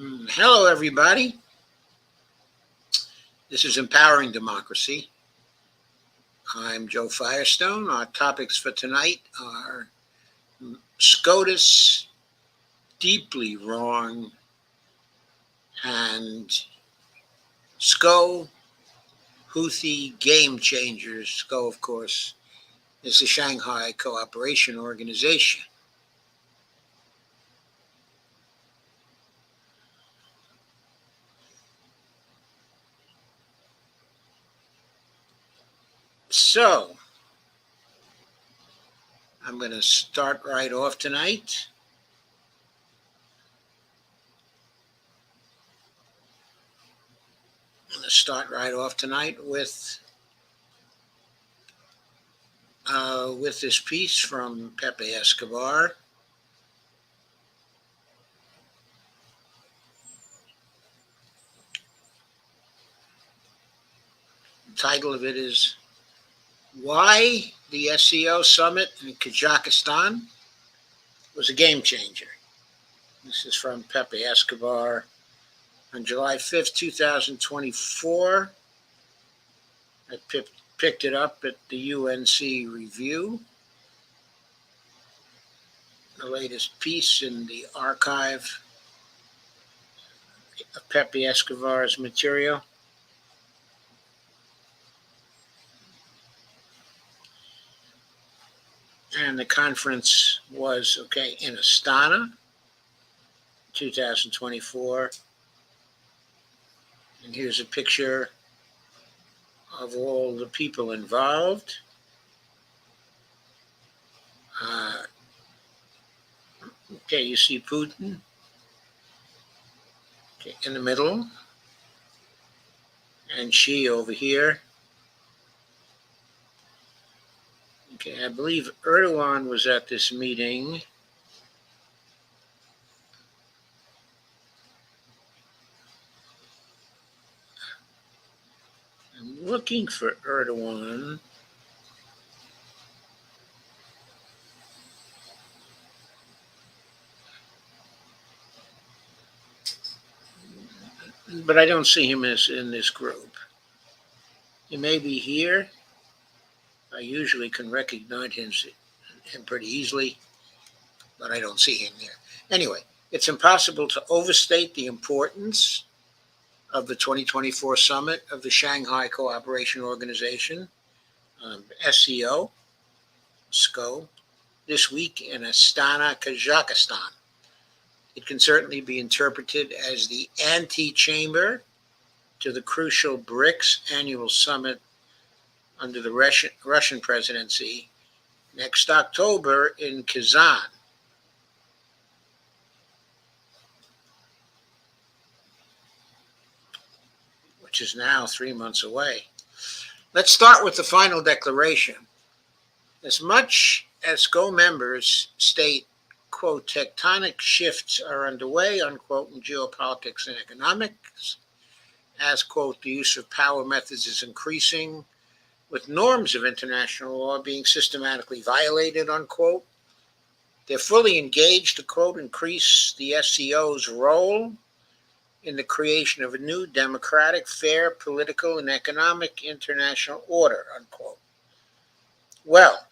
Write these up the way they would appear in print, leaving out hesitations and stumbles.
Hello, everybody. This is Empowering Democracy. I'm Joe Firestone. Our topics for tonight are SCOTUS, deeply wrong, and SCO, Houthi, game changers. SCO, of course, is the Shanghai Cooperation Organization. So, I'm going to start right off tonight. With this piece from Pepe Escobar. The title of it is Why the SCO Summit in Kazakhstan Was a Game Changer. This is from Pepe Escobar on July 5th, 2024. I picked it up at the UNC Review, the latest piece in the archive of Pepe Escobar's material. And the conference was, in Astana, 2024. And here's a picture of all the people involved. You see Putin in the middle, and Xi over here. I believe Erdogan was at this meeting. I'm looking for Erdogan. But I don't see him as in this group. He may be here. I usually can recognize him pretty easily, but I don't see him there. Anyway, it's impossible to overstate the importance of the 2024 summit of the Shanghai Cooperation Organization, SCO, this week in Astana, Kazakhstan. It can certainly be interpreted as the antechamber to the crucial BRICS annual summit under the Russian presidency next October in Kazan. Which is now 3 months away. Let's start with the final declaration. As much as SCO members state, quote, tectonic shifts are underway, unquote, in geopolitics and economics, as, quote, the use of power methods is increasing, with norms of international law being systematically violated, unquote. They're fully engaged to, quote, increase the SCO's role in the creation of a new democratic, fair, political, and economic international order, unquote. Well,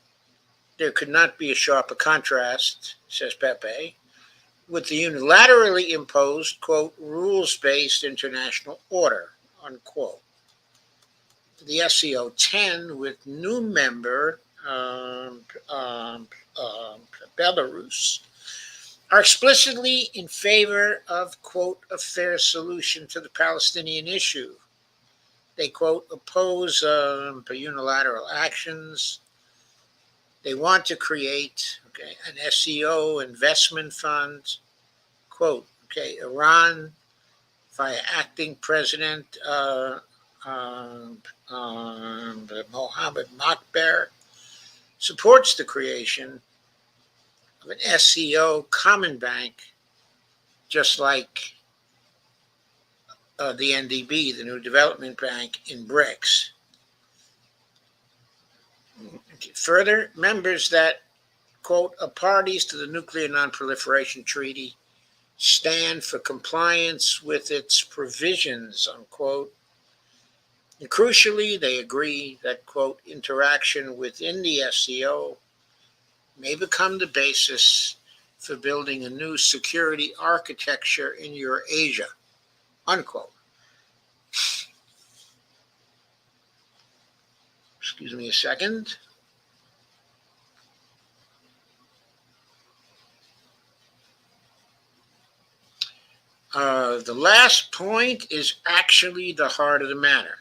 there could not be a sharper contrast, says Pepe, with the unilaterally imposed, quote, rules-based international order, unquote. The SCO 10, with new member Belarus, are explicitly in favor of, quote, a fair solution to the Palestinian issue. They, quote, oppose unilateral actions. They want to create, an SCO investment fund, quote, Iran, via acting President Mohammed Makbar, supports the creation of an SCO common bank, just like the NDB, the New Development Bank in BRICS. Further, members that, quote, are parties to the Nuclear Non-Proliferation Treaty stand for compliance with its provisions, unquote. And crucially, they agree that, quote, interaction within the SCO may become the basis for building a new security architecture in Eurasia, unquote. Excuse me a second. The last point is actually the heart of the matter.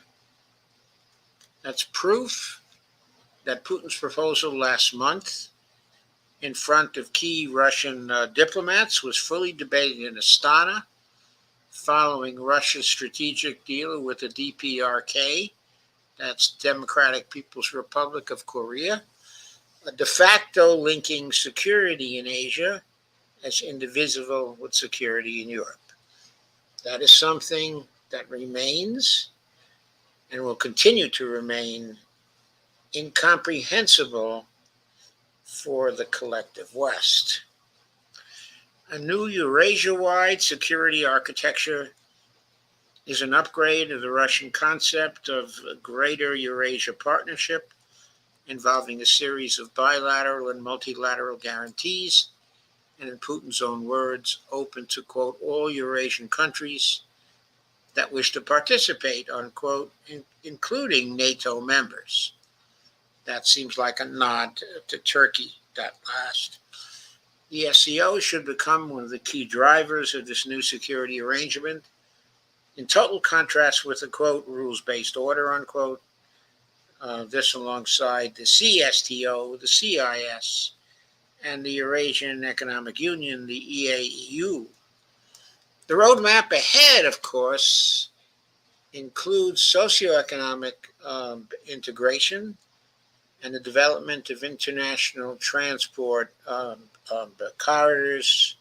That's proof that Putin's proposal last month in front of key Russian diplomats was fully debated in Astana following Russia's strategic deal with the DPRK, that's Democratic People's Republic of Korea, a de facto linking security in Asia as indivisible with security in Europe. That is something that remains and will continue to remain incomprehensible for the collective West. A new Eurasia-wide security architecture is an upgrade of the Russian concept of a greater Eurasia partnership involving a series of bilateral and multilateral guarantees, and in Putin's own words, open to, quote, all Eurasian countries that wish to participate, unquote, including NATO members. That seems like a nod to Turkey, that last. The SCO should become one of the key drivers of this new security arrangement, in total contrast with the, quote, rules-based order, unquote, this alongside the CSTO, the CIS, and the Eurasian Economic Union, the EAEU. The roadmap ahead, of course, includes socioeconomic integration and the development of international transport corridors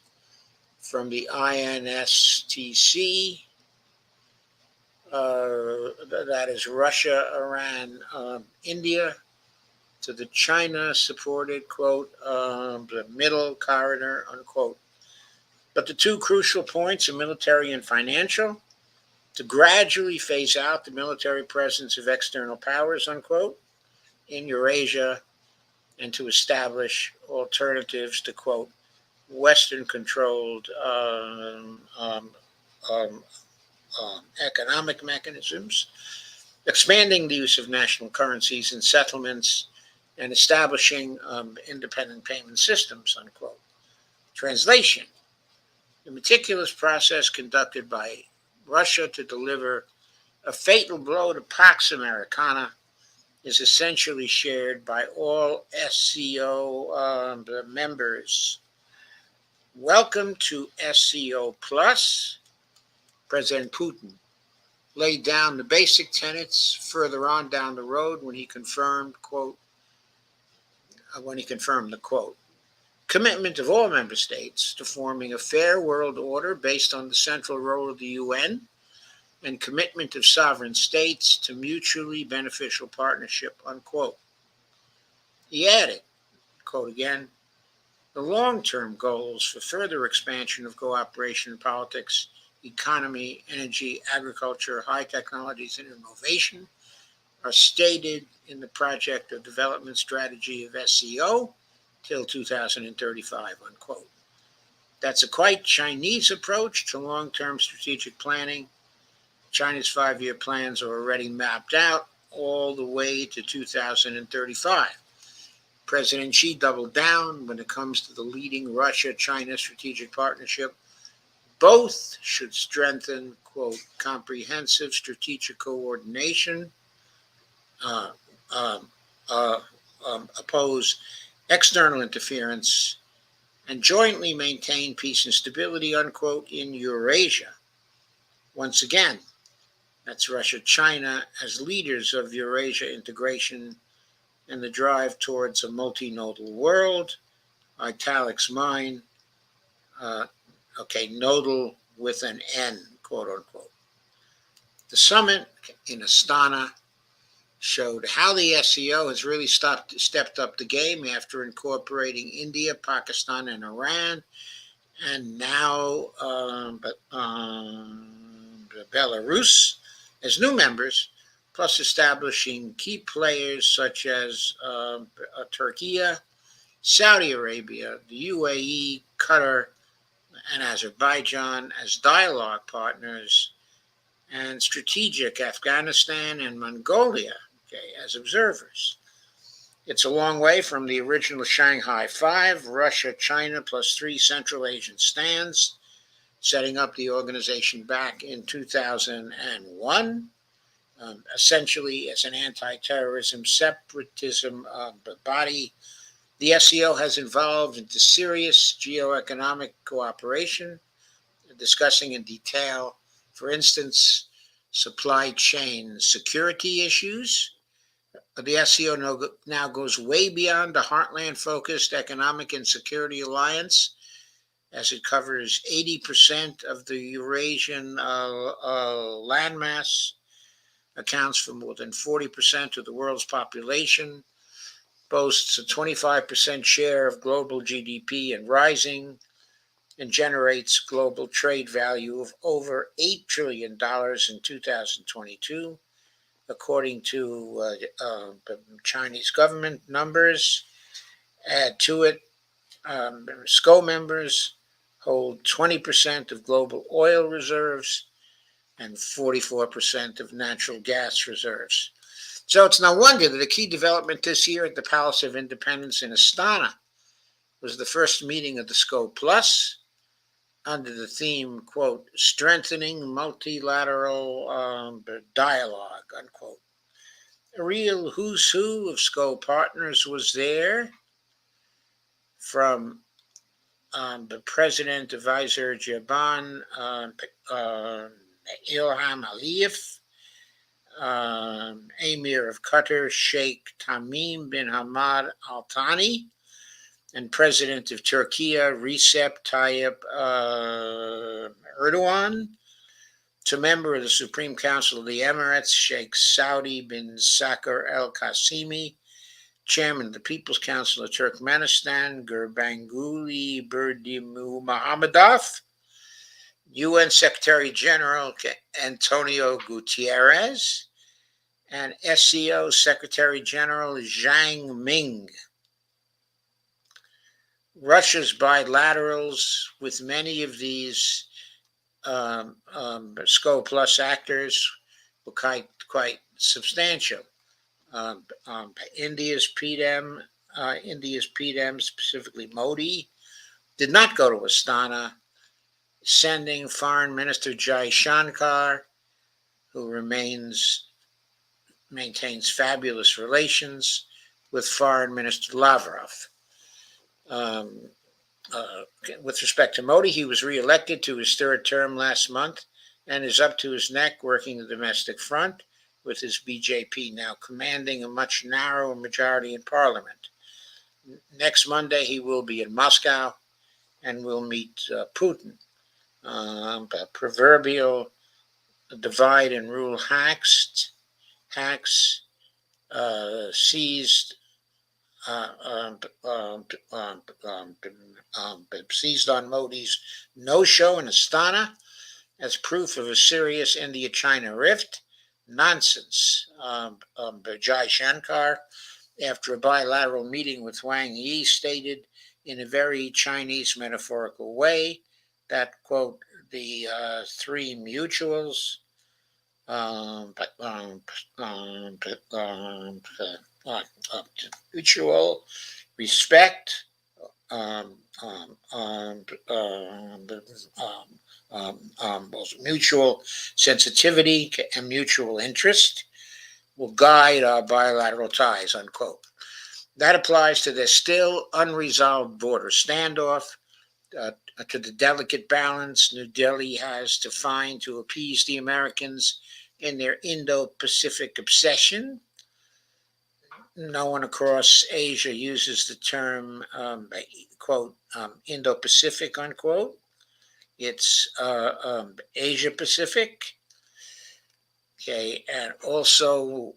from the INSTC, that is Russia, Iran, India, to the China-supported, quote, the middle corridor, unquote. But the two crucial points are military and financial, to gradually phase out the military presence of external powers, unquote, in Eurasia, and to establish alternatives to, quote, Western-controlled economic mechanisms, expanding the use of national currencies in settlements, and establishing independent payment systems, unquote. Translation: the meticulous process conducted by Russia to deliver a fatal blow to Pax Americana is essentially shared by all SCO members. Welcome to SCO Plus. President Putin laid down the basic tenets further on down the road when he confirmed, quote, the, quote, commitment of all member states to forming a fair world order based on the central role of the UN, and commitment of sovereign states to mutually beneficial partnership, unquote. He added, quote again, the long-term goals for further expansion of cooperation in politics, economy, energy, agriculture, high technologies, and innovation are stated in the Project of Development Strategy of SCO till 2035, unquote. That's a quite Chinese approach to long-term strategic planning. China's 5-year plans are already mapped out all the way to 2035. President Xi doubled down when it comes to the leading Russia-China strategic partnership. Both should strengthen, quote, comprehensive strategic coordination, oppose external interference, and jointly maintain peace and stability, unquote, in Eurasia. Once again, that's Russia-China as leaders of Eurasia integration and the drive towards a multinodal world, italics mine, nodal with an N, quote unquote. The summit in Astana showed how the SCO has really stepped up the game after incorporating India, Pakistan, and Iran and now Belarus as new members, plus establishing key players such as Turkey, Saudi Arabia, the UAE, Qatar, and Azerbaijan as dialogue partners, and strategic Afghanistan and Mongolia, okay, as observers. It's a long way from the original Shanghai Five, Russia, China, plus three Central Asian stands, setting up the organization back in 2001, essentially as an anti-terrorism separatism body. The SCO has evolved into serious geoeconomic cooperation, discussing in detail, for instance, supply chain security issues. The SCO now goes way beyond the heartland-focused economic and security alliance, as it covers 80% of the Eurasian landmass, accounts for more than 40% of the world's population, boasts a 25% share of global GDP and rising, and generates global trade value of over $8 trillion in 2022, according to Chinese government numbers. Add to it, SCO members hold 20% of global oil reserves and 44% of natural gas reserves. So it's no wonder that a key development this year at the Palace of Independence in Astana was the first meeting of the SCO Plus under the theme, quote, strengthening multilateral dialogue, unquote. A real who's who of SCO partners was there, from the president of Azerbaijan, Ilham Aliyev, Emir of Qatar, Sheikh Tamim bin Hamad Al Thani, and President of Turkey, Recep Tayyip Erdogan, to member of the Supreme Council of the Emirates, Sheikh Saudi bin Sakr Al Qasimi, Chairman of the People's Council of Turkmenistan, Gurbanguly Berdimuhamedov, UN Secretary General Antonio Guterres, and SCO Secretary General Zhang Ming. Russia's bilaterals with many of these SCO Plus actors were quite substantial. India's PDM, specifically Modi, did not go to Astana, sending Foreign Minister Jai Shankar, who maintains fabulous relations with Foreign Minister Lavrov. With respect to Modi, he was reelected to his third term last month and is up to his neck working the domestic front, with his BJP now commanding a much narrower majority in parliament. Next Monday, he will be in Moscow and will meet Putin. Proverbial divide and rule hacks seized on Modi's no-show in Astana as proof of a serious India-China rift. Nonsense. Jai Shankar, after a bilateral meeting with Wang Yi, stated in a very Chinese metaphorical way that, quote, the three mutuals, mutual respect, mutual sensitivity and mutual interest will guide our bilateral ties, unquote. That applies to the still unresolved border standoff, to the delicate balance New Delhi has to find to appease the Americans in their Indo-Pacific obsession. No one across Asia uses the term, quote, Indo-Pacific, unquote. It's Asia-Pacific, okay, and also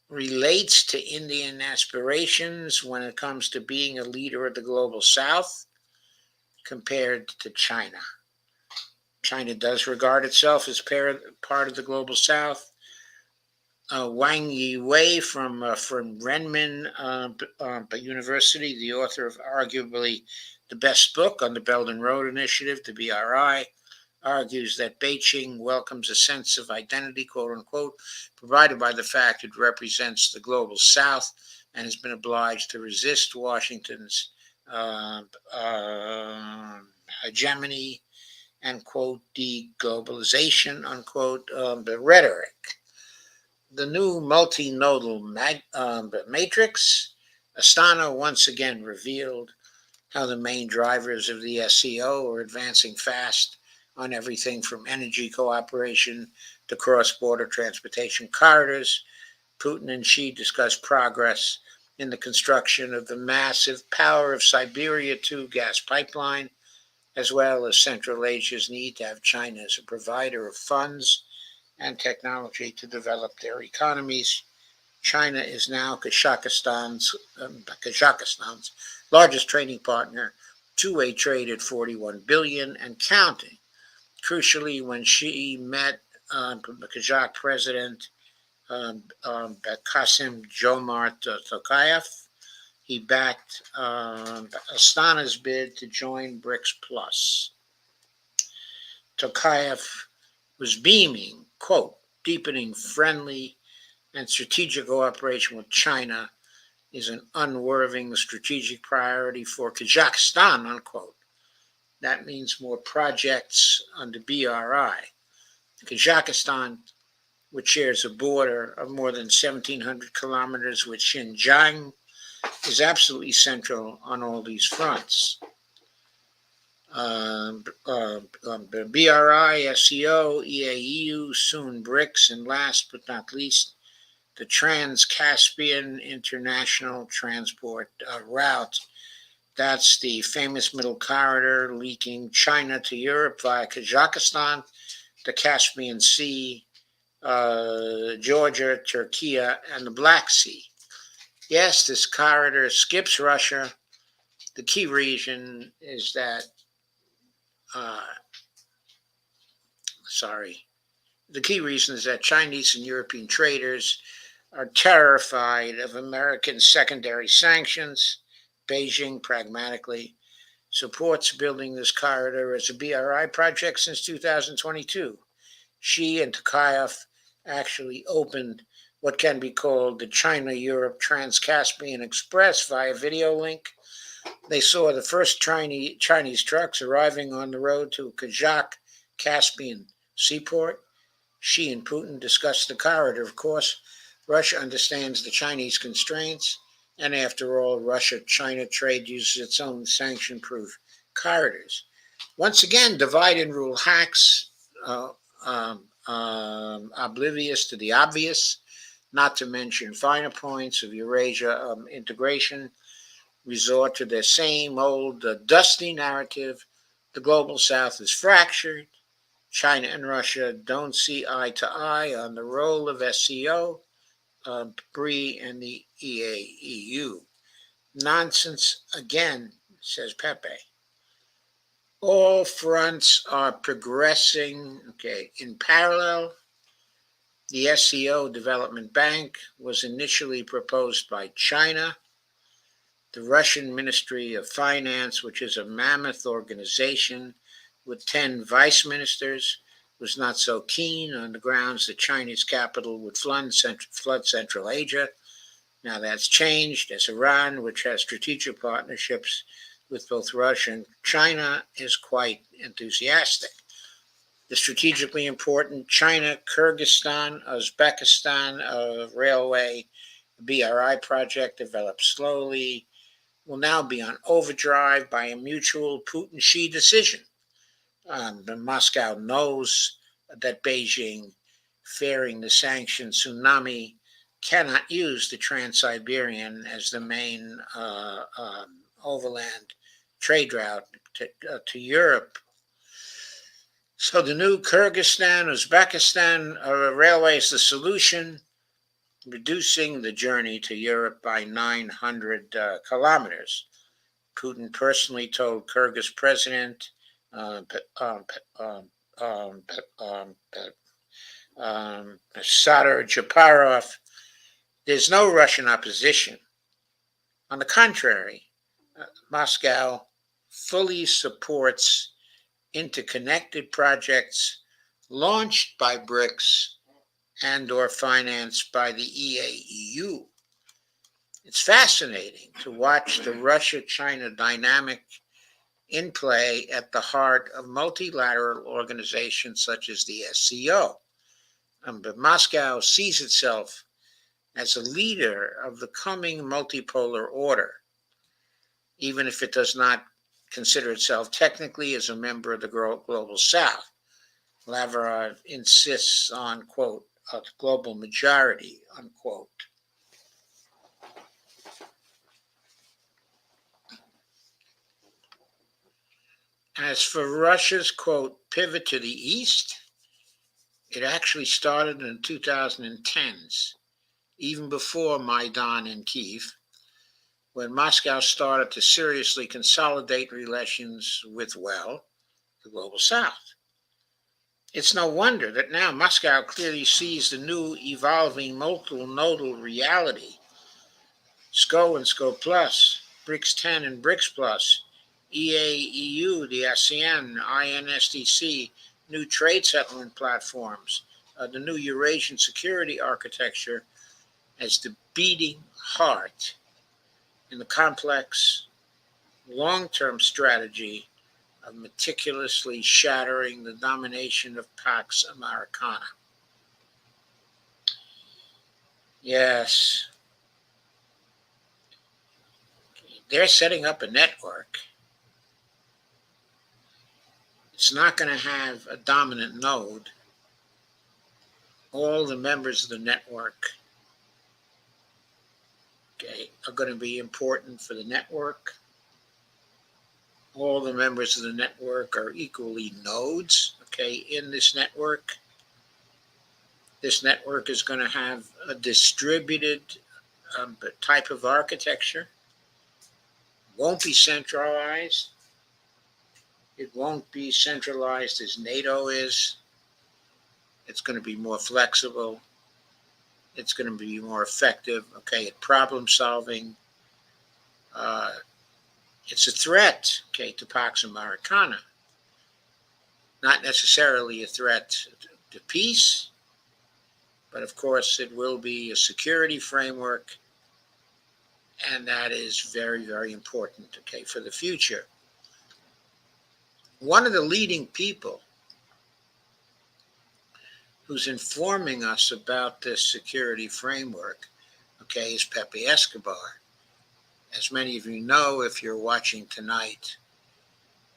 relates to Indian aspirations when it comes to being a leader of the global South. compared to China. China does regard itself as part of the global south. Wang Yiwei from Renmin University, the author of arguably the best book on the Belt and Road Initiative, the BRI, argues that Beijing welcomes a sense of identity, quote unquote, provided by the fact it represents the global south and has been obliged to resist Washington's hegemony and, quote, deglobalization, unquote, the rhetoric. The new multinodal matrix, Astana once again revealed how the main drivers of the SCO are advancing fast on everything from energy cooperation to cross-border transportation corridors. Putin and Xi discussed progress in the construction of the massive Power of Siberia 2 gas pipeline, as well as Central Asia's need to have China as a provider of funds and technology to develop their economies. China is now Kazakhstan's largest trading partner, two-way trade at $41 billion and counting. Crucially, when Xi met the Kazakh president Kasim Jomart Tokayev, he backed Astana's bid to join BRICS Plus. Tokayev was beaming, quote, deepening friendly and strategic cooperation with China is an unwerving strategic priority for Kazakhstan, unquote. That means more projects under BRI. Kazakhstan, which shares a border of more than 1,700 kilometers with Xinjiang, is absolutely central on all these fronts. BRI, SCO, EAEU, soon BRICS, and last but not least, the Trans-Caspian International Transport Route. That's the famous middle corridor linking China to Europe via Kazakhstan, the Caspian Sea, Georgia, Turkey, and the Black Sea. Yes, this corridor skips Russia. The key reason is that Chinese and European traders are terrified of American secondary sanctions. Beijing pragmatically supports building this corridor as a BRI project since 2022. Xi and Tokayev actually opened what can be called the China-Europe Trans-Caspian Express via video link. They saw the first Chinese trucks arriving on the road to Kazakh Caspian seaport. Xi and Putin discussed the corridor. Of course, Russia understands the Chinese constraints, and after all, Russia-China trade uses its own sanction-proof corridors. Once again, divide and rule hacks, oblivious to the obvious, not to mention finer points of Eurasia integration, resort to their same old dusty narrative. The global south is fractured. China and Russia don't see eye to eye on the role of SCO, BRI, and the EAEU. Nonsense again, says Pepe. All fronts are progressing. In parallel, the SCO Development Bank was initially proposed by China. The Russian Ministry of Finance, which is a mammoth organization with 10 vice ministers, was not so keen on the grounds that Chinese capital would flood Central Asia. Now that's changed, as Iran, which has strategic partnerships with both Russia and China, is quite enthusiastic. The strategically important China-Kyrgyzstan-Uzbekistan railway BRI project, developed slowly, will now be on overdrive by a mutual Putin-Xi decision. Moscow knows that Beijing, fearing the sanction tsunami, cannot use the Trans-Siberian as the main overland trade route to Europe. So the new Kyrgyzstan-Uzbekistan railway is the solution, reducing the journey to Europe by 900 kilometers. Putin personally told Kyrgyz President Sadr Japarov, there's no Russian opposition. On the contrary, Moscow fully supports interconnected projects launched by BRICS and or financed by the EAEU. It's fascinating to watch the Russia-China dynamic in play at the heart of multilateral organizations such as the SCO. But Moscow sees itself as a leader of the coming multipolar order, even if it does not consider itself technically as a member of the global South. Lavrov insists on, quote, a global majority, unquote. As for Russia's, quote, pivot to the east, it actually started in the 2010s, even before Maidan in Kyiv, when Moscow started to seriously consolidate relations with, well, the global South. It's no wonder that now Moscow clearly sees the new evolving multi-nodal reality. SCO and SCO Plus, BRICS 10 and BRICS Plus, EAEU, the ASEAN, INSDC, new trade settlement platforms, the new Eurasian security architecture as the beating heart in the complex long-term strategy of meticulously shattering the domination of Pax Americana. Yes, they're setting up a network. It's not going to have a dominant node. All the members of the network, okay, are going to be important for the network. All the members of the network are equally nodes, okay, in this network. This network is going to have a distributed type of architecture. Won't be centralized. It won't be centralized as NATO is. It's going to be more flexible. It's going to be more effective, okay, at problem solving. It's a threat, okay, to Pax Americana. Not necessarily a threat to peace, but of course it will be a security framework, and that is very, very important, okay, for the future. One of the leading people who's informing us about this security framework, okay, is Pepe Escobar. As many of you know, if you're watching tonight,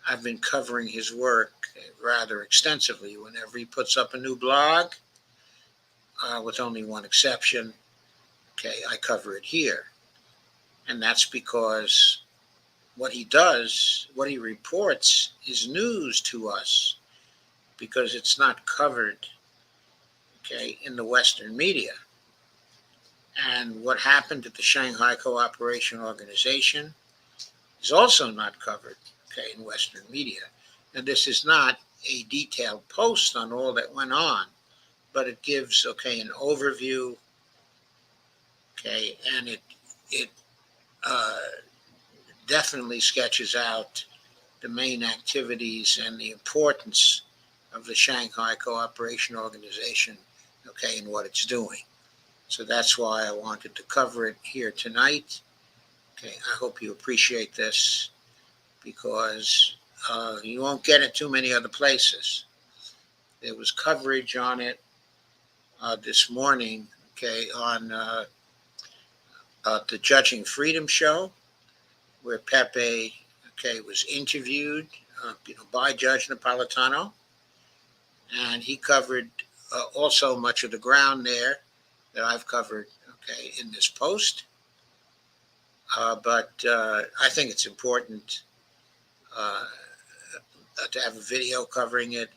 I've been covering his work rather extensively. Whenever he puts up a new blog, with only one exception, okay, I cover it here. And that's because what he does, what he reports, is news to us because it's not covered, okay, in the Western media. And what happened at the Shanghai Cooperation Organization is also not covered, okay, in Western media. And this is not a detailed post on all that went on, but it gives, okay, an overview, okay, and it definitely sketches out the main activities and the importance of the Shanghai Cooperation Organization, okay, and what it's doing. So that's why I wanted to cover it here tonight. Okay, I hope you appreciate this because you won't get it too many other places. There was coverage on it this morning, okay, on the Judging Freedom show, where Pepe, okay, was interviewed, by Judge Napolitano, and he covered also much of the ground there that I've covered, okay, in this post. But I think it's important to have a video covering it,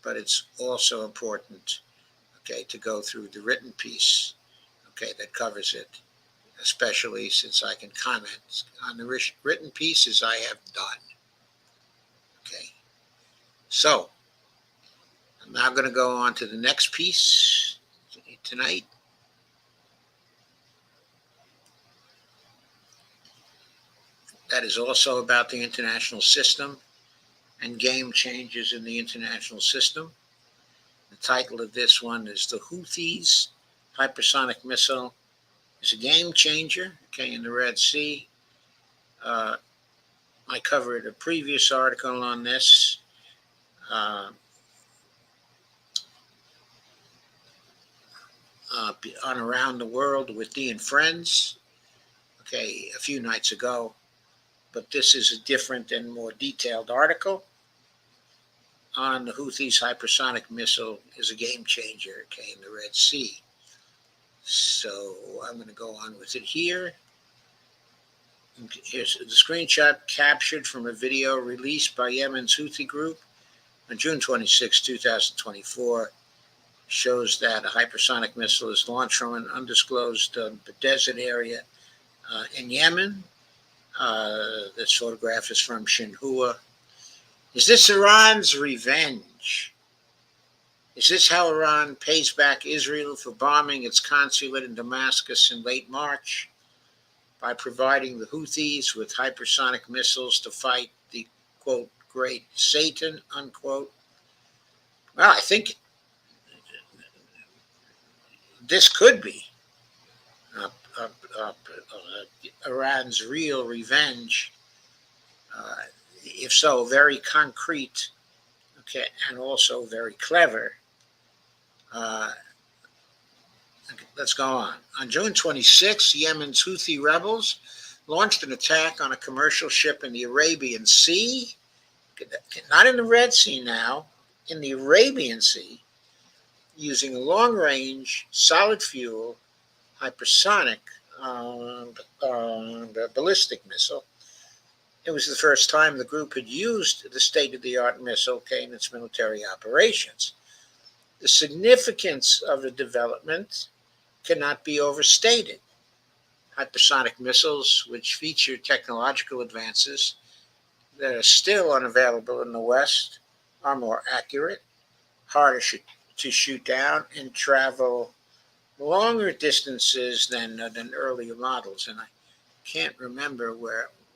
but it's also important, okay, to go through the written piece, okay, that covers it especially since I can comment on the written pieces I have done. Okay, so I'm now going to go on to the next piece tonight. That is also about the international system and game changes in the international system. The title of this one is The Houthis Hypersonic Missile is a Game Changer, okay, in the Red Sea. I covered a previous article on this. On Around the World with Dee and Friends, okay, a few nights ago. But this is a different and more detailed article on the Houthis hypersonic missile is a game changer, okay, in the Red Sea. So I'm going to go on with it here. Here's the screenshot captured from a video released by Yemen's Houthi group on June 26, 2024. Shows that a hypersonic missile is launched from an undisclosed desert area in Yemen. This photograph is from Xinhua. Is this Iran's revenge? Is this how Iran pays back Israel for bombing its consulate in Damascus in late March by providing the Houthis with hypersonic missiles to fight the, quote, great Satan, unquote? Well, I think this could be Iran's real revenge. If so, very concrete, okay, and also very clever. Let's go on. On June 26, Yemen's Houthi rebels launched an attack on a commercial ship in the Arabian Sea, not in the Red Sea now, in the Arabian Sea, using a long-range, solid-fuel, hypersonic ballistic missile. It was the first time the group had used the state-of-the-art missile in its military operations. The significance of the development cannot be overstated. Hypersonic missiles, which feature technological advances that are still unavailable in the West, are more accurate, harder to shoot down, and travel longer distances than earlier models. And I can't remember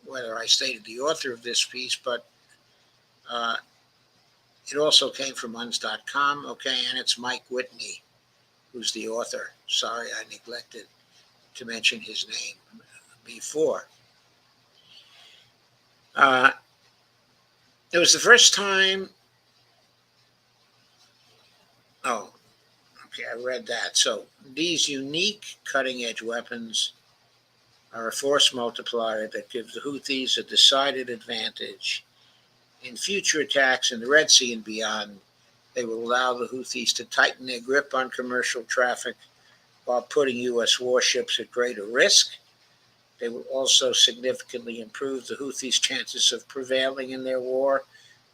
whether I stated the author of this piece, but it also came from uns.com, okay, and it's Mike Whitney, who's the author. Sorry, I neglected to mention his name before. It was the first time. Oh, okay, I read that. So these unique cutting-edge weapons are a force multiplier that gives the Houthis a decided advantage. In future attacks in the Red Sea and beyond, they will allow the Houthis to tighten their grip on commercial traffic while putting U.S. warships at greater risk. They will also significantly improve the Houthis' chances of prevailing in their war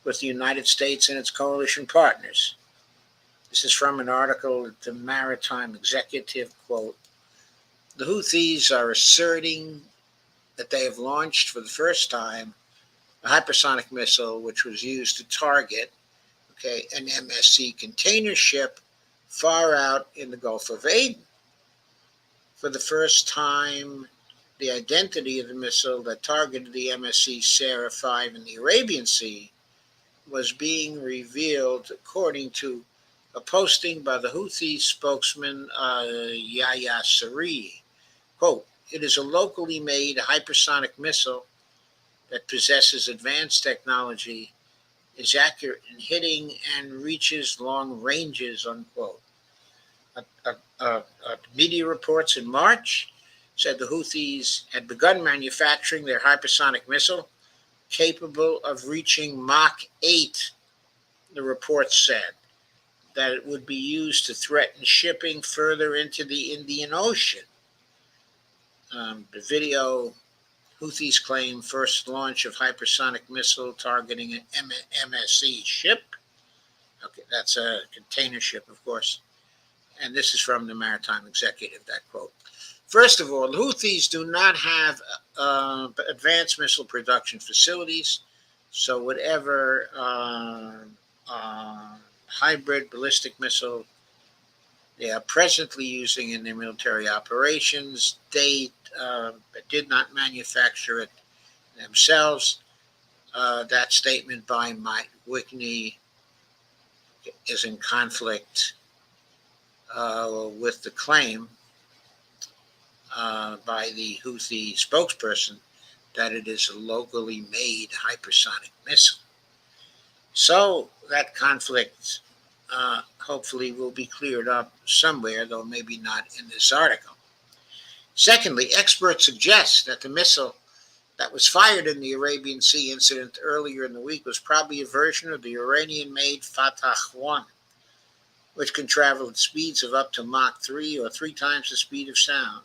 with the United States and its coalition partners. This is from an article at the Maritime Executive, quote, the Houthis are asserting that they have launched for the first time a hypersonic missile which was used to target, okay, an MSC container ship far out in the Gulf of Aden. For the first time, the identity of the missile that targeted the MSC Sarah 5 in the Arabian Sea was being revealed, according to a posting by the Houthi spokesman Yahya Saree. Quote, it is a locally made hypersonic missile that possesses advanced technology, is accurate in hitting, and reaches long ranges, unquote. Media reports in March said the Houthis had begun manufacturing their hypersonic missile capable of reaching Mach 8, the report said, that it would be used to threaten shipping further into the Indian Ocean. The video, Houthis claim first launch of hypersonic missile targeting an MSC ship. Okay, that's a container ship, of course. And this is from the Maritime Executive, that quote. First of all, the Houthis do not have advanced missile production facilities, so whatever hybrid ballistic missile they are presently using in their military operations, they did not manufacture it themselves. That statement by Mike Whitney is in conflict with the claim by the Houthi spokesperson that it is a locally made hypersonic missile. So that conflict hopefully will be cleared up somewhere, though maybe not in this article. Secondly, experts suggest that the missile that was fired in the Arabian Sea incident earlier in the week was probably a version of the Iranian-made Fatah 1, which can travel at speeds of up to Mach 3 or 3 times the speed of sound.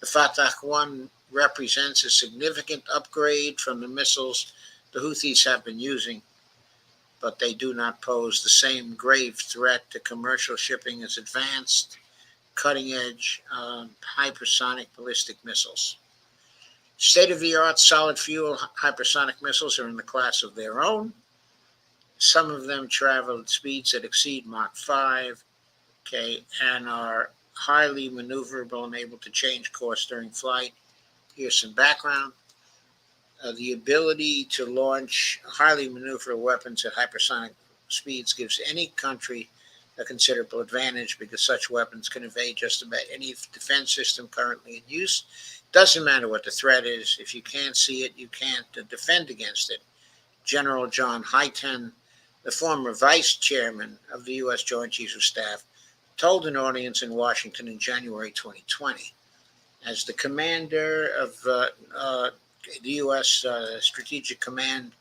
The Fatah 1 represents a significant upgrade from the missiles the Houthis have been using, but they do not pose the same grave threat to commercial shipping as advanced, cutting-edge hypersonic ballistic missiles. State-of-the-art solid-fuel hypersonic missiles are in the class of their own. Some of them travel at speeds that exceed Mach 5, and are highly maneuverable and able to change course during flight. Here's some background. The ability to launch highly maneuverable weapons at hypersonic speeds gives any country a considerable advantage because such weapons can evade just about any defense system currently in use. Doesn't matter what the threat is. If you can't see it, you can't defend against it. General John Hyten, the former vice chairman of the U.S. Joint Chiefs of Staff, told an audience in Washington in January 2020. As the commander of the U.S. Strategic Command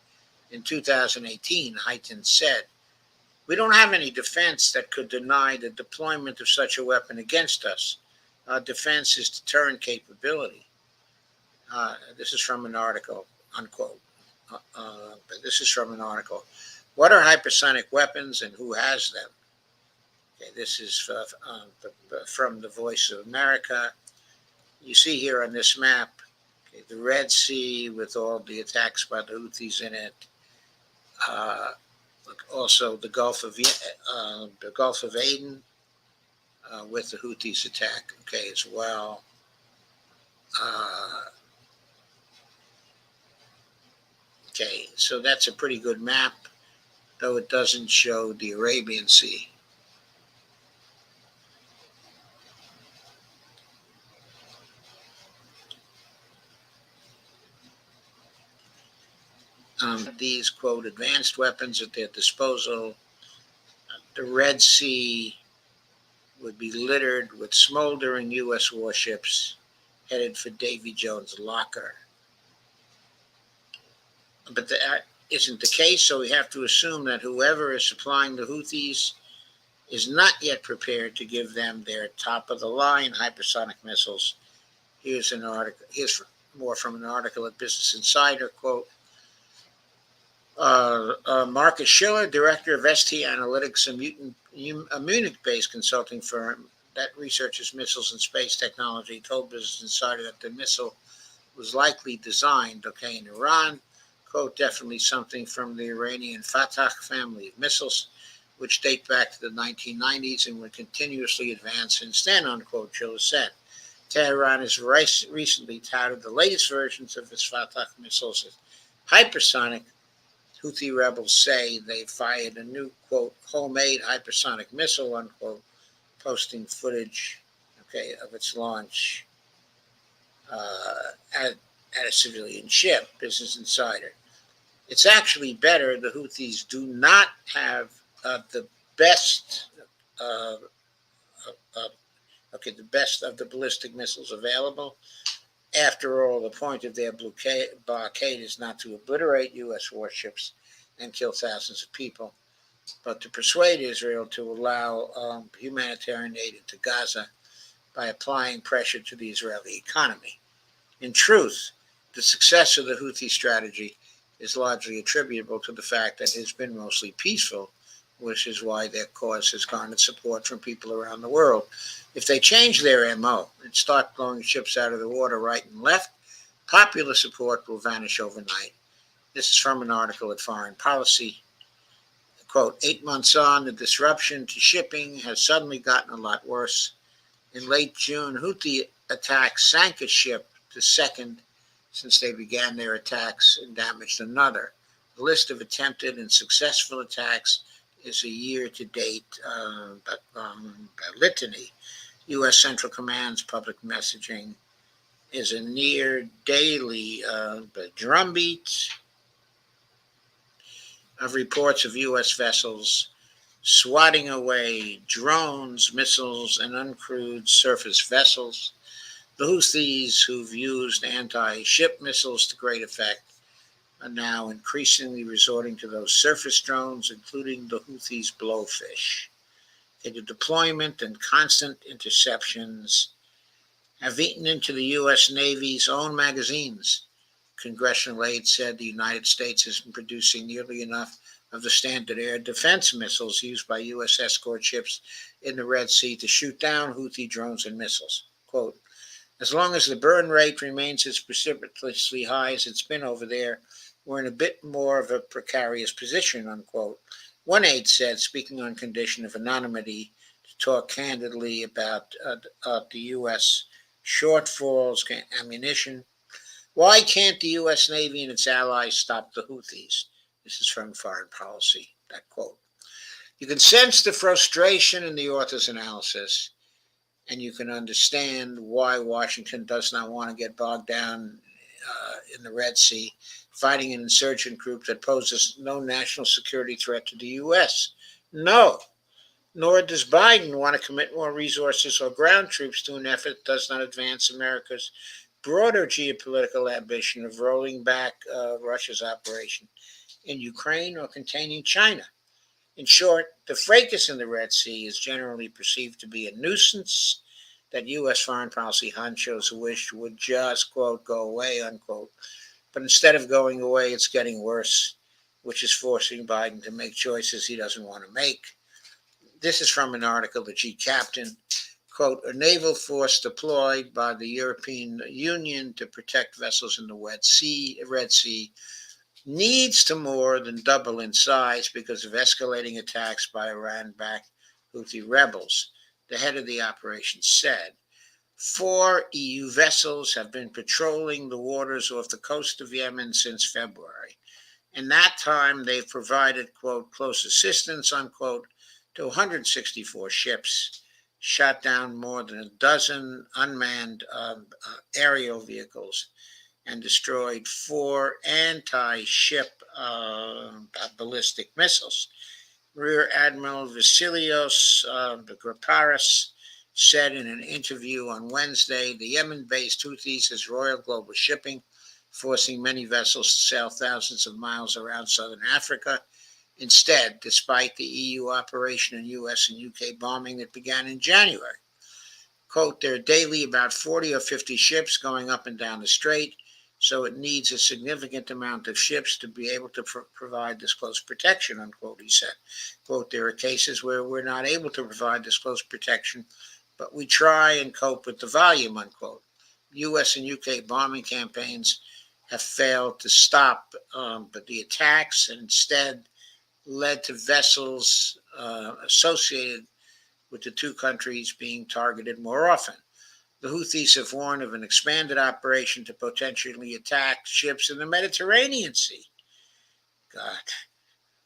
in 2018, Hyten said, "We don't have any defense that could deny the deployment of such a weapon against us. Our defense is deterrent capability." This is from an article, unquote. This is from an article. What are hypersonic weapons and who has them? Okay, this is from the Voice of America. You see here on this map, the Red Sea with all the attacks by the Houthis in it. Also the Gulf of Aden with the Houthis attack. As well. So that's a pretty good map, though it doesn't show the Arabian Sea. These, quote, advanced weapons at their disposal. The Red Sea would be littered with smoldering U.S. warships headed for Davy Jones' locker. But that isn't the case, so we have to assume that whoever is supplying the Houthis is not yet prepared to give them their top-of-the-line hypersonic missiles. Here's an article. Here's more from an article at Business Insider, quote, Marcus Schiller, director of ST Analytics, a Munich-based consulting firm that researches missiles and space technology, told Business Insider that the missile was likely designed, in Iran, quote, definitely something from the Iranian Fatah family of missiles, which date back to the 1990s and were continuously advanced since then, unquote, Schiller said. Tehran has recently touted the latest versions of its Fatah missiles as hypersonic. Houthi rebels say they fired a new, quote, homemade hypersonic missile, unquote, posting footage, of its launch at a civilian ship, Business Insider. It's actually better. The Houthis do not have the best of the ballistic missiles available. After all, the point of their blockade is not to obliterate U.S. warships and kill thousands of people, but to persuade Israel to allow humanitarian aid into Gaza by applying pressure to the Israeli economy. In truth, the success of the Houthi strategy is largely attributable to the fact that it has been mostly peaceful which is why their cause has garnered support from people around the world. If they change their MO and start blowing ships out of the water right and left, popular support will vanish overnight. This is from an article at Foreign Policy. Quote, 8 months on, the disruption to shipping has suddenly gotten a lot worse. In late June, Houthi attacks sank a ship, the second since they began their attacks, and damaged another. The list of attempted and successful attacks is a year-to-date litany. U.S. Central Command's public messaging is a near-daily drumbeat of reports of U.S. vessels swatting away drones, missiles, and uncrewed surface vessels. The Houthis, who've used anti-ship missiles to great effect, are now increasingly resorting to those surface drones, including the Houthis' blowfish. The deployment and constant interceptions have eaten into the U.S. Navy's own magazines. Congressional aide said the United States has been producing nearly enough of the standard air defense missiles used by U.S. escort ships in the Red Sea to shoot down Houthi drones and missiles. Quote, as long as the burn rate remains as precipitously high as it's been over there, we're in a bit more of a precarious position, unquote. One aide said, speaking on condition of anonymity, to talk candidly about the U.S. shortfalls, ammunition. Why can't the U.S. Navy and its allies stop the Houthis? This is from Foreign Policy, that quote. You can sense the frustration in the author's analysis, and you can understand why Washington does not want to get bogged down in the Red Sea, fighting an insurgent group that poses no national security threat to the U.S. No, nor does Biden want to commit more resources or ground troops to an effort that does not advance America's broader geopolitical ambition of rolling back Russia's operation in Ukraine or containing China. In short, the fracas in the Red Sea is generally perceived to be a nuisance that U.S. foreign policy honchos wish would just, quote, go away, unquote. But instead of going away, it's getting worse, which is forcing Biden to make choices he doesn't want to make. This is from an article, The G Captain. Quote, a naval force deployed by the European Union to protect vessels in the Red Sea needs to more than double in size because of escalating attacks by Iran-backed Houthi rebels, the head of the operation said. 4 EU vessels have been patrolling the waters off the coast of Yemen since February. In that time, they've provided, quote, close assistance, unquote, to 164 ships, shot down more than a dozen unmanned aerial vehicles, and destroyed 4 anti-ship ballistic missiles. Rear Admiral Vasilios Graparis said in an interview on Wednesday, the Yemen-based Houthis has roiled global shipping, forcing many vessels to sail thousands of miles around southern Africa. Instead, despite the EU operation and US and UK bombing that began in January. Quote, there are daily about 40 or 50 ships going up and down the strait, so it needs a significant amount of ships to be able to provide this close protection, unquote, he said. Quote, there are cases where we're not able to provide this close protection, but we try and cope with the volume, unquote. U.S. and UK bombing campaigns have failed to stop but the attacks and instead led to vessels associated with the two countries being targeted more often. The Houthis have warned of an expanded operation to potentially attack ships in the Mediterranean Sea. God,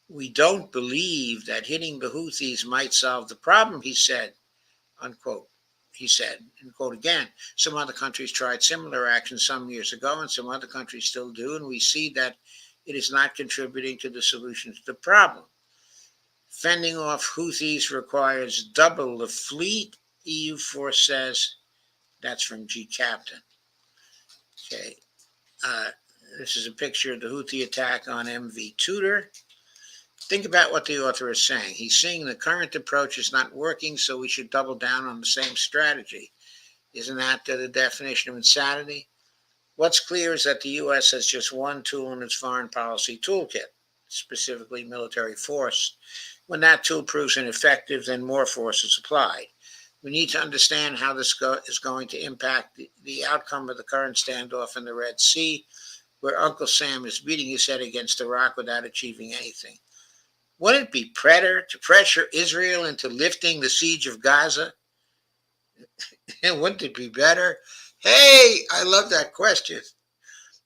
we don't believe that hitting the Houthis might solve the problem, he said, unquote. He said, and quote again, some other countries tried similar actions some years ago, and some other countries still do, and we see that it is not contributing to the solution to the problem. Fending off Houthis requires double the fleet, EU force says. That's from G Captain. Okay. This is a picture of the Houthi attack on MV Tudor. Think about what the author is saying. He's saying the current approach is not working, so we should double down on the same strategy. Isn't that the definition of insanity? What's clear is that the U.S. has just one tool in its foreign policy toolkit, specifically military force. When that tool proves ineffective, then more force is applied. We need to understand how this is going to impact the outcome of the current standoff in the Red Sea, where Uncle Sam is beating his head against Iraq without achieving anything. Wouldn't it be better to pressure Israel into lifting the siege of Gaza? And wouldn't it be better? Hey, I love that question.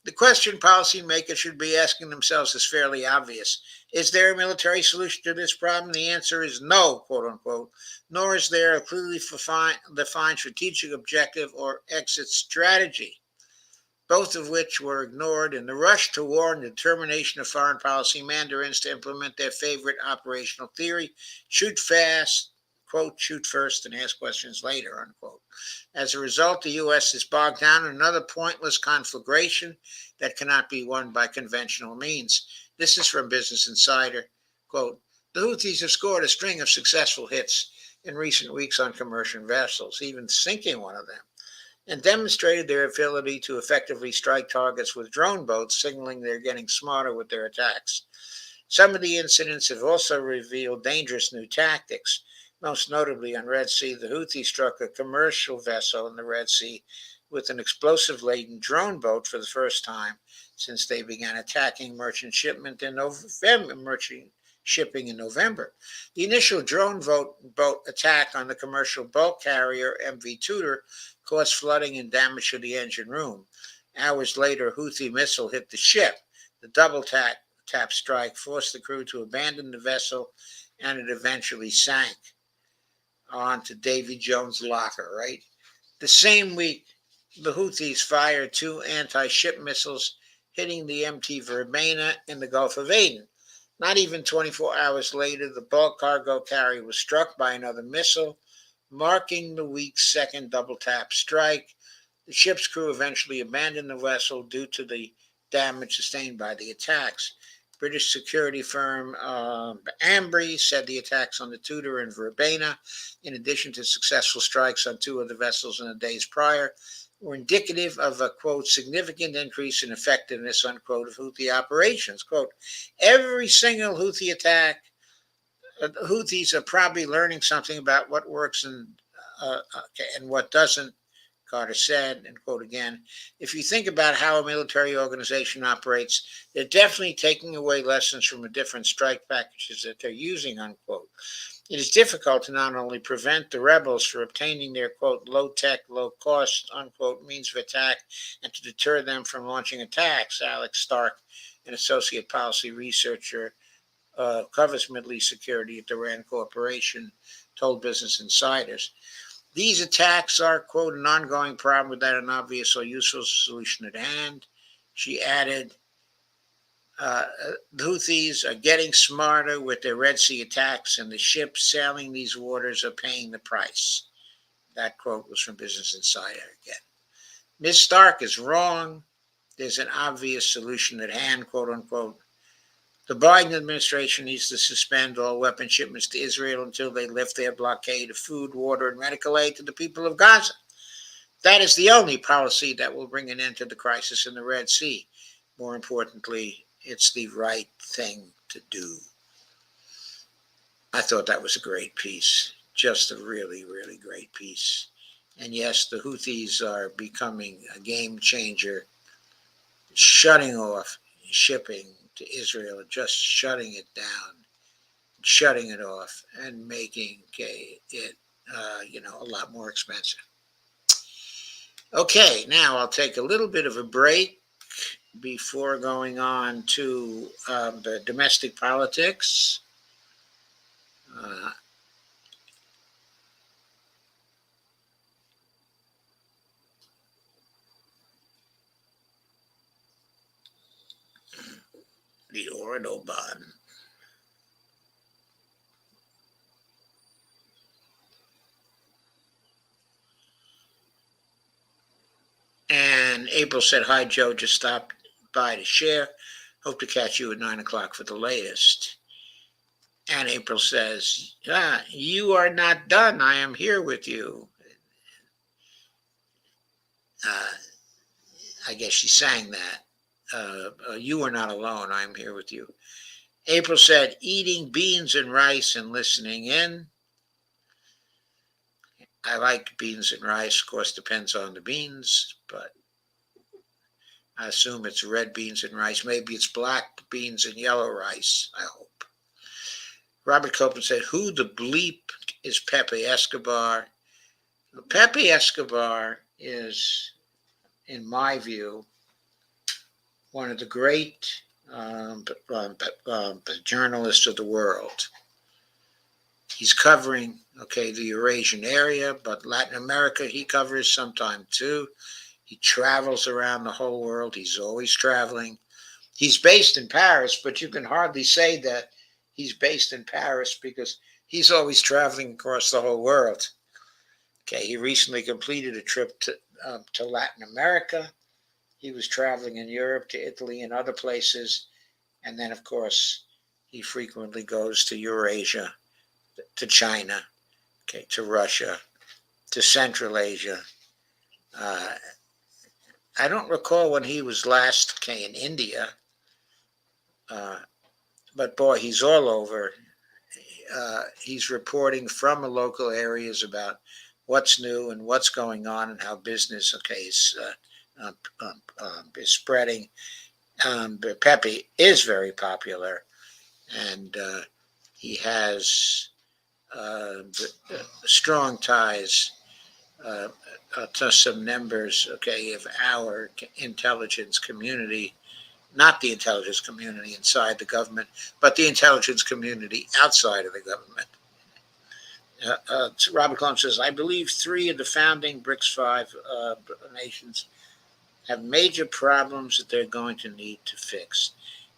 The question policymakers should be asking themselves is fairly obvious. Is there a military solution to this problem? The answer is no, quote unquote, nor is there a clearly defined strategic objective or exit strategy, both of which were ignored in the rush to war and determination of foreign policy mandarins to implement their favorite operational theory: shoot fast, quote, shoot first and ask questions later, unquote. As a result, the U.S. is bogged down in another pointless conflagration that cannot be won by conventional means. This is from Business Insider. Quote, the Houthis have scored a string of successful hits in recent weeks on commercial vessels, even sinking one of them, and demonstrated their ability to effectively strike targets with drone boats, signaling they're getting smarter with their attacks. Some of the incidents have also revealed dangerous new tactics. Most notably on Red Sea, the Houthis struck a commercial vessel in the Red Sea with an explosive-laden drone boat for the first time since they began attacking merchant shipping in November. The initial drone boat attack on the commercial bulk carrier MV Tudor caused flooding and damage to the engine room. Hours later, a Houthi missile hit the ship. The double tap strike forced the crew to abandon the vessel, and it eventually sank onto Davy Jones' locker, right? The same week, the Houthis fired 2 anti-ship missiles hitting the MT Verbena in the Gulf of Aden. Not even 24 hours later, the bulk cargo carrier was struck by another missile, marking the week's second double-tap strike. The ship's crew eventually abandoned the vessel due to the damage sustained by the attacks. British security firm Ambry said the attacks on the Tudor and Verbena, in addition to successful strikes on 2 of the vessels in the days prior, were indicative of a, quote, significant increase in effectiveness, unquote, of Houthi operations. Quote, every single Houthi attack, Houthis are probably learning something about what works and what doesn't, Carter said, and quote again, if you think about how a military organization operates, they're definitely taking away lessons from the different strike packages that they're using, unquote. It is difficult to not only prevent the rebels from obtaining their, quote, low-tech, low-cost, unquote, means of attack and to deter them from launching attacks, Alex Stark, an associate policy researcher, covers Middle East security at the RAND Corporation, told Business Insiders. These attacks are, quote, an ongoing problem without an obvious or useful solution at hand. She added, the Houthis are getting smarter with their Red Sea attacks, and the ships sailing these waters are paying the price. That quote was from Business Insider again. Ms. Stark is wrong. There's an obvious solution at hand, quote unquote. The Biden administration needs to suspend all weapon shipments to Israel until they lift their blockade of food, water, and medical aid to the people of Gaza. That is the only policy that will bring an end to the crisis in the Red Sea. More importantly, it's the right thing to do. I thought that was a great piece. Just a really, really great piece. And yes, the Houthis are becoming a game changer, shutting off shipping to Israel, just shutting it down, shutting it off, and making it, a lot more expensive. Okay, now I'll take a little bit of a break before going on to the domestic politics. The Autobahn. And April said, hi, Joe, just stopped by to share. Hope to catch you at 9 o'clock for the latest. And April says, you are not done. I am here with you. I guess she sang that. You are not alone. I am here with you. April said, eating beans and rice and listening in. I like beans and rice. Of course, depends on the beans, but I assume it's red beans and rice. Maybe it's black beans and yellow rice, I hope. Robert Copeland said, who the bleep is Pepe Escobar? Pepe Escobar is, in my view, one of the great journalists of the world. He's covering, the Eurasian area, but Latin America he covers sometime too. He travels around the whole world. He's always traveling. He's based in Paris, but you can hardly say that he's based in Paris because he's always traveling across the whole world. He recently completed a trip to Latin America. He was traveling in Europe, to Italy, and other places. And then, of course, he frequently goes to Eurasia, to China, to Russia, to Central Asia. I don't recall when he was last in India, but boy, he's all over. He's reporting from the local areas about what's new and what's going on and how business, is spreading. Pepe is very popular, and he has strong ties to some members, of our intelligence community, not the intelligence community inside the government, but the intelligence community outside of the government. Robert Cohen says, I believe 3 of the founding BRICS 5 nations have major problems that they're going to need to fix.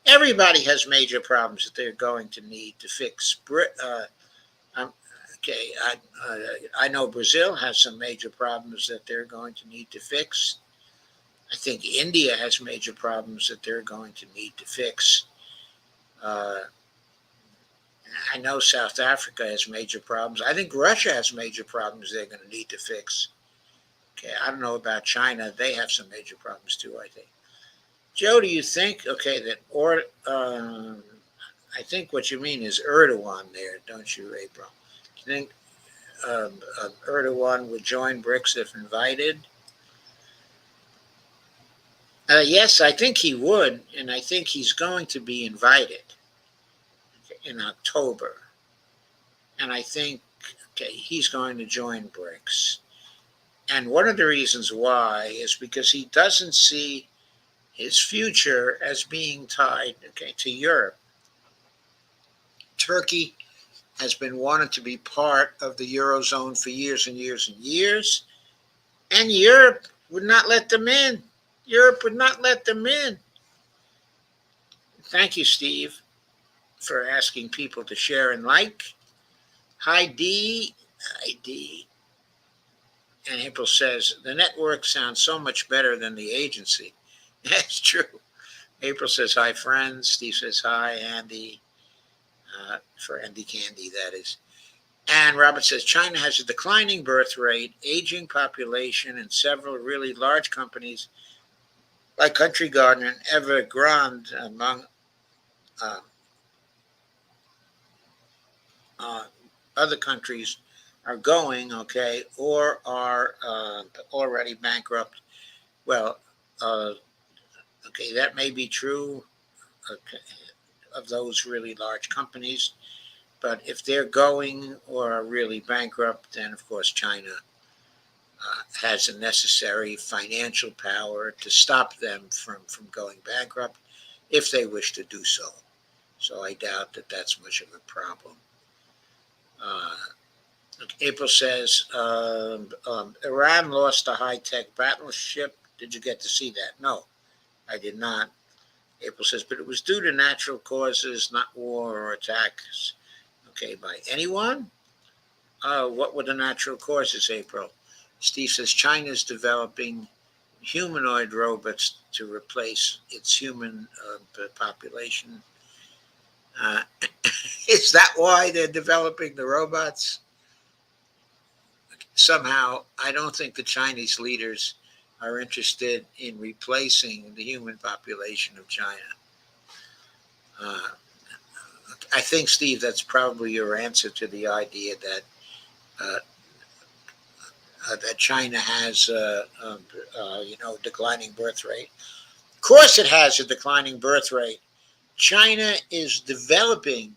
Everybody has major problems that they're going to need to fix. I know Brazil has some major problems that they're going to need to fix. I think India has major problems that they're going to need to fix. I know South Africa has major problems. I think Russia has major problems they're going to need to fix. I don't know about China. They have some major problems too, I think. Joe, do you think, I think what you mean is Erdogan there, don't you, April? Do you think Erdogan would join BRICS if invited? Yes, I think he would, and I think he's going to be invited in October. And I think, he's going to join BRICS. And one of the reasons why is because he doesn't see his future as being tied, to Europe. Turkey has been wanting to be part of the Eurozone for years and years and years, and Europe would not let them in. Europe would not let them in. Thank you, Steve, for asking people to share and like. Hi, D. Hi, D. And April says, the network sounds so much better than the agency. That's true. April says, hi, friends. Steve says, hi, Andy. For Andy Candy, that is. And Robert says, China has a declining birth rate, aging population, and several really large companies like Country Garden and Evergrande, among other countries, are going, or are already bankrupt. Well, that may be true of those really large companies, but if they're going or are really bankrupt, then of course China has the necessary financial power to stop them from going bankrupt if they wish to do so. So I doubt that that's much of a problem. April says, Iran lost a high-tech battleship. Did you get to see that? No, I did not. April says, but it was due to natural causes, not war or attacks, by anyone? What were the natural causes, April? Steve says, China's developing humanoid robots to replace its human population. Is that why they're developing the robots? Somehow, I don't think the Chinese leaders are interested in replacing the human population of China. I think, Steve, that's probably your answer to the idea that uh, that China has, declining birth rate. Of course, it has a declining birth rate. China is developing.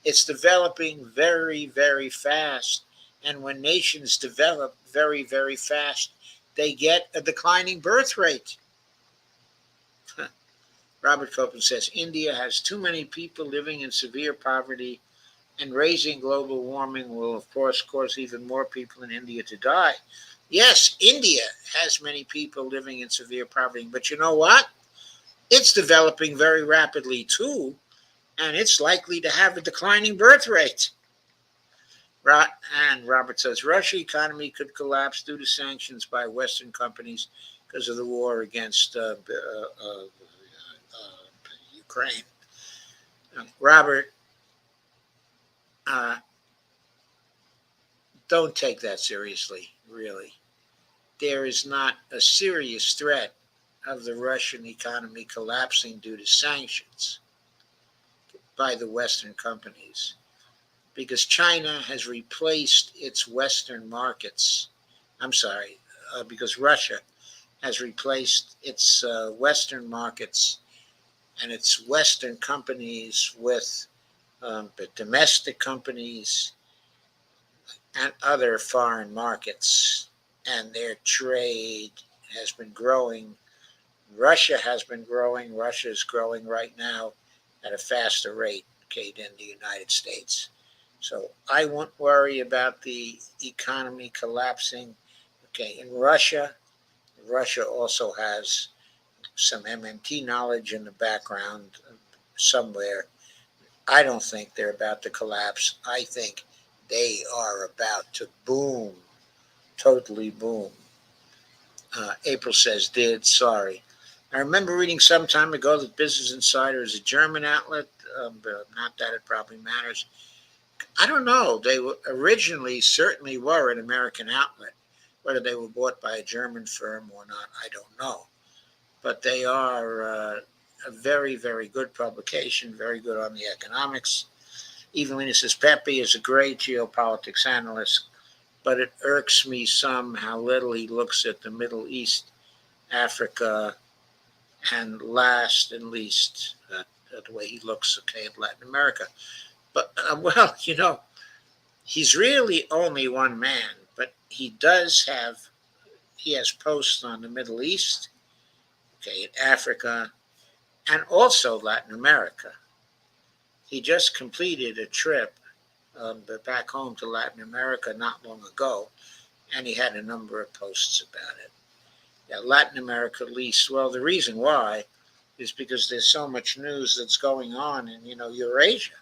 It's developing very, very fast. And when nations develop very, very fast, they get a declining birth rate. Robert Copeland says India has too many people living in severe poverty, and raising global warming will, of course, cause even more people in India to die. Yes, India has many people living in severe poverty, but you know what? It's developing very rapidly too, and it's likely to have a declining birth rate. And Robert says Russia economy could collapse due to sanctions by Western companies because of the war against Ukraine. Robert, uh, don't take that seriously, really. There is not a serious threat of the Russian economy collapsing due to sanctions by the Western companies, because China has replaced its Western markets. I'm sorry, because Russia has replaced its Western markets and its Western companies with domestic companies and other foreign markets, and their trade has been growing. Russia has been growing. Russia is growing right now at a faster rate, okay, than the United States. So I won't worry about the economy collapsing. Okay, in Russia, Russia also has some MMT knowledge in the background somewhere. I don't think they're about to collapse. I think they are about to boom, totally boom. April says, did, sorry. I remember reading some time ago that Business Insider is a German outlet, but not that it probably matters. I don't know. They originally certainly were an American outlet. Whether they were bought by a German firm or not, I don't know. But they are a very, very good publication, very good on the economics. Evelina says Pepe is a great geopolitics analyst, but it irks me some how little he looks at the Middle East, Africa, and last and least, the way he looks, okay, at Latin America. But, well, he's really only one man, but he has posts on the Middle East, okay, in Africa, and also Latin America. He just completed a trip back home to Latin America not long ago, and he had a number of posts about it. Yeah, Latin America least. Well, the reason why is because there's so much news that's going on in, Eurasia.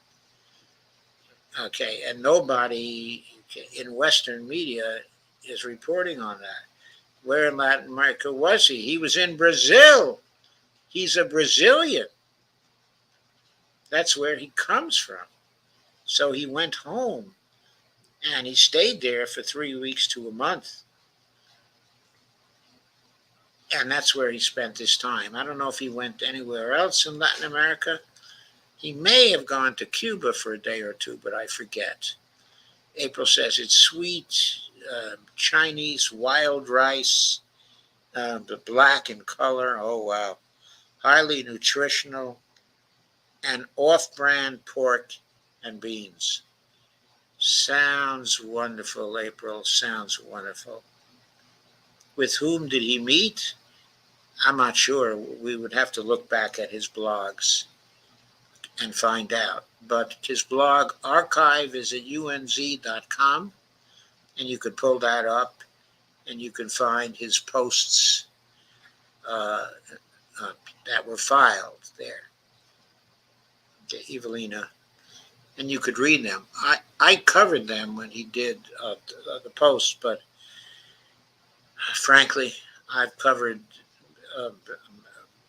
Okay, and nobody in Western media is reporting on that. Where in Latin America was he? He was in Brazil. He's a Brazilian. That's where he comes from. So he went home and he stayed there for 3 weeks to a month. And that's where he spent his time. I don't know if he went anywhere else in Latin America. He may have gone to Cuba for a day or two, but I forget. April says it's sweet, Chinese wild rice, black in color. Oh, wow. Highly nutritional, and off-brand pork and beans. Sounds wonderful, April. Sounds wonderful. With whom did he meet? I'm not sure. We would have to look back at his blogs and find out. But his blog archive is at unz.com, and you could pull that up, and you can find his posts that were filed there. Okay, Evelina. And you could read them. I covered them when he did the posts, but frankly, I've covered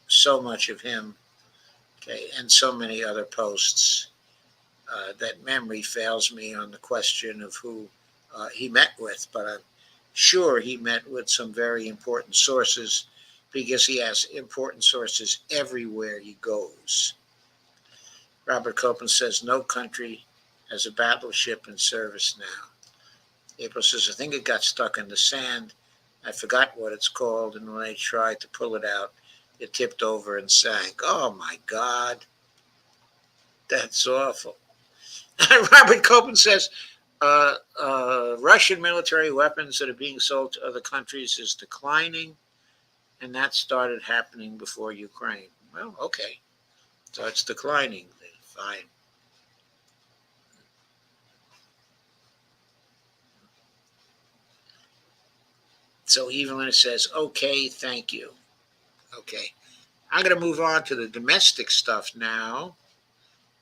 so much of him, okay, and so many other posts that memory fails me on the question of who he met with. But I'm sure he met with some very important sources, because he has important sources everywhere he goes. Robert Copeland says no country has a battleship in service now. April says, I think it got stuck in the sand. I forgot what it's called, and when I tried to pull it out, it tipped over and sank. Oh my God, that's awful. Robert Copeland says, Russian military weapons that are being sold to other countries is declining, and that started happening before Ukraine. Well, okay, so it's declining. Fine. So Evelyn says, okay, thank you. Okay. I'm going to move on to the domestic stuff now.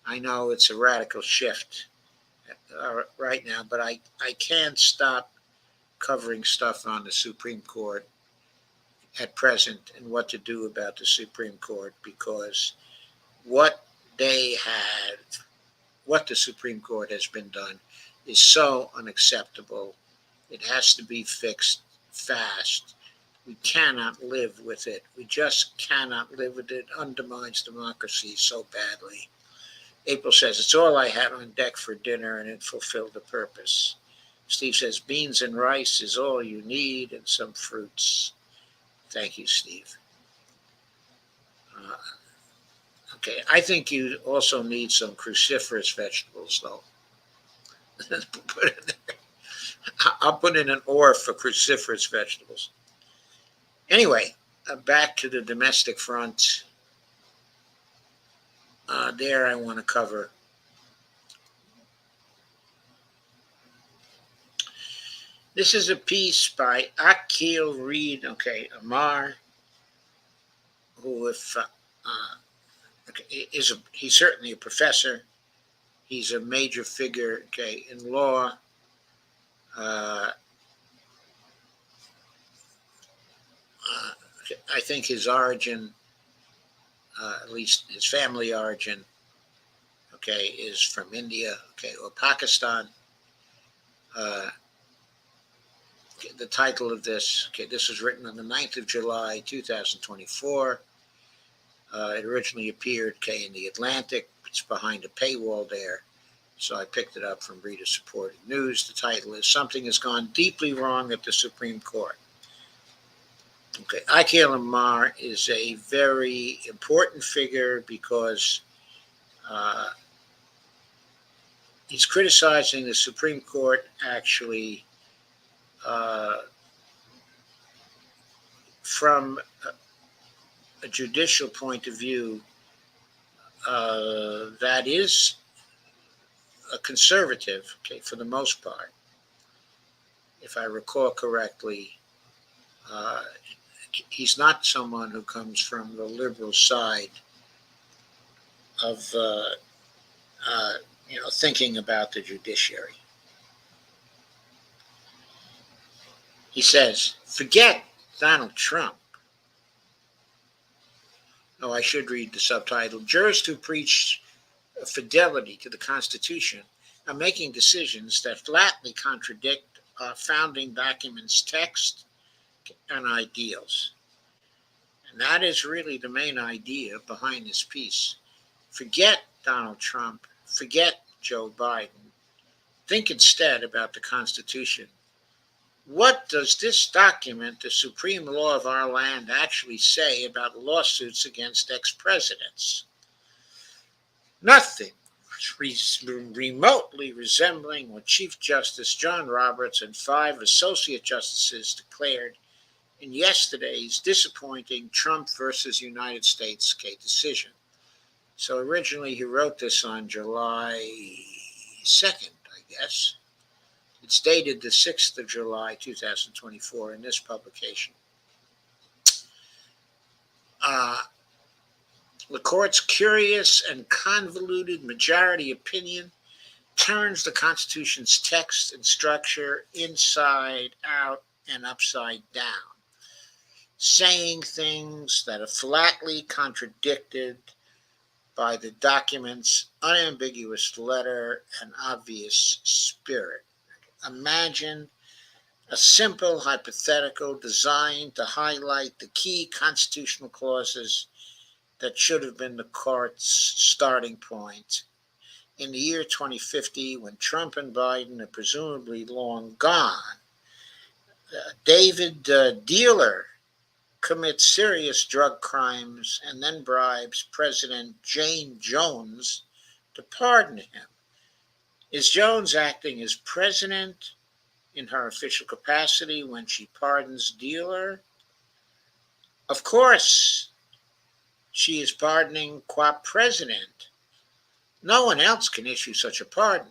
I know it's a radical shift right now, but I can't stop covering stuff on the Supreme Court at present and what to do about the Supreme Court, because what they had, what the Supreme Court has been done is so unacceptable. It has to be fixed fast. We cannot live with it. We just cannot live with it. It undermines democracy so badly. April says, it's all I had on deck for dinner and it fulfilled the purpose. Steve says, beans and rice is all you need and some fruits. Thank you, Steve. Okay, I think you also need some cruciferous vegetables, though. I'll put in an or for cruciferous vegetables. Anyway, back to the domestic front. There I want to cover. This is a piece by Akhil Reed, okay, Amar, who he's certainly a professor. He's a major figure, okay, in law. I think his origin, at least his family origin, okay, is from India, okay, or Pakistan. The title of this, okay, this was written on the 9th of July, 2024. It originally appeared, okay, in the Atlantic. It's behind a paywall there. So I picked it up from Reader Supported News. The title is Something Has Gone Deeply Wrong at the Supreme Court. Okay, Akhil Amar is a very important figure because he's criticizing the Supreme Court actually from a judicial point of view that is a conservative, okay, for the most part. If I recall correctly, he's not someone who comes from the liberal side of thinking about the judiciary. He says, forget Donald Trump. Oh, I should read the subtitle. Jurists who preach fidelity to the Constitution are making decisions that flatly contradict our founding documents' text and ideals. And that is really the main idea behind this piece. Forget Donald Trump. Forget Joe Biden. Think instead about the Constitution. What does this document, the supreme law of our land, actually say about lawsuits against ex-presidents? Nothing remotely resembling what Chief Justice John Roberts and 5 associate justices declared in yesterday's disappointing Trump versus United States case decision. So originally he wrote this on July 2nd, I guess. It's dated the 6th of July, 2024 in this publication. The court's curious and convoluted majority opinion turns the Constitution's text and structure inside out and upside down, saying things that are flatly contradicted by the document's unambiguous letter and obvious spirit. Imagine a simple hypothetical designed to highlight the key constitutional clauses that should have been the court's starting point. In the year 2050, when Trump and Biden are presumably long gone, David Dealer commits serious drug crimes and then bribes President Jane Jones to pardon him. Is Jones acting as president in her official capacity when she pardons Dealer? Of course, she is pardoning qua president. No one else can issue such a pardon.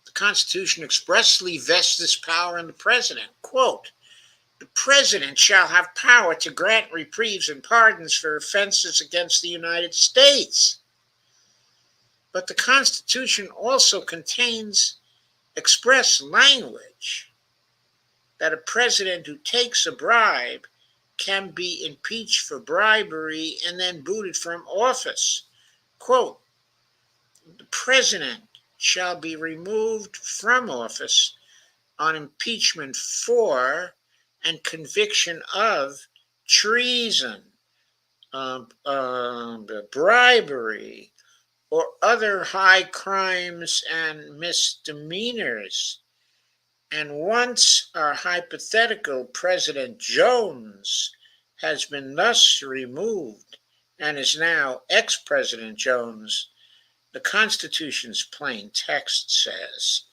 The Constitution expressly vests this power in the president. Quote, the president shall have power to grant reprieves and pardons for offenses against the United States. But the Constitution also contains express language that a president who takes a bribe can be impeached for bribery and then booted from office. Quote, the president shall be removed from office on impeachment for and conviction of treason, bribery, or other high crimes and misdemeanors. And once our hypothetical President Jones has been thus removed and is now ex-President Jones, the Constitution's plain text says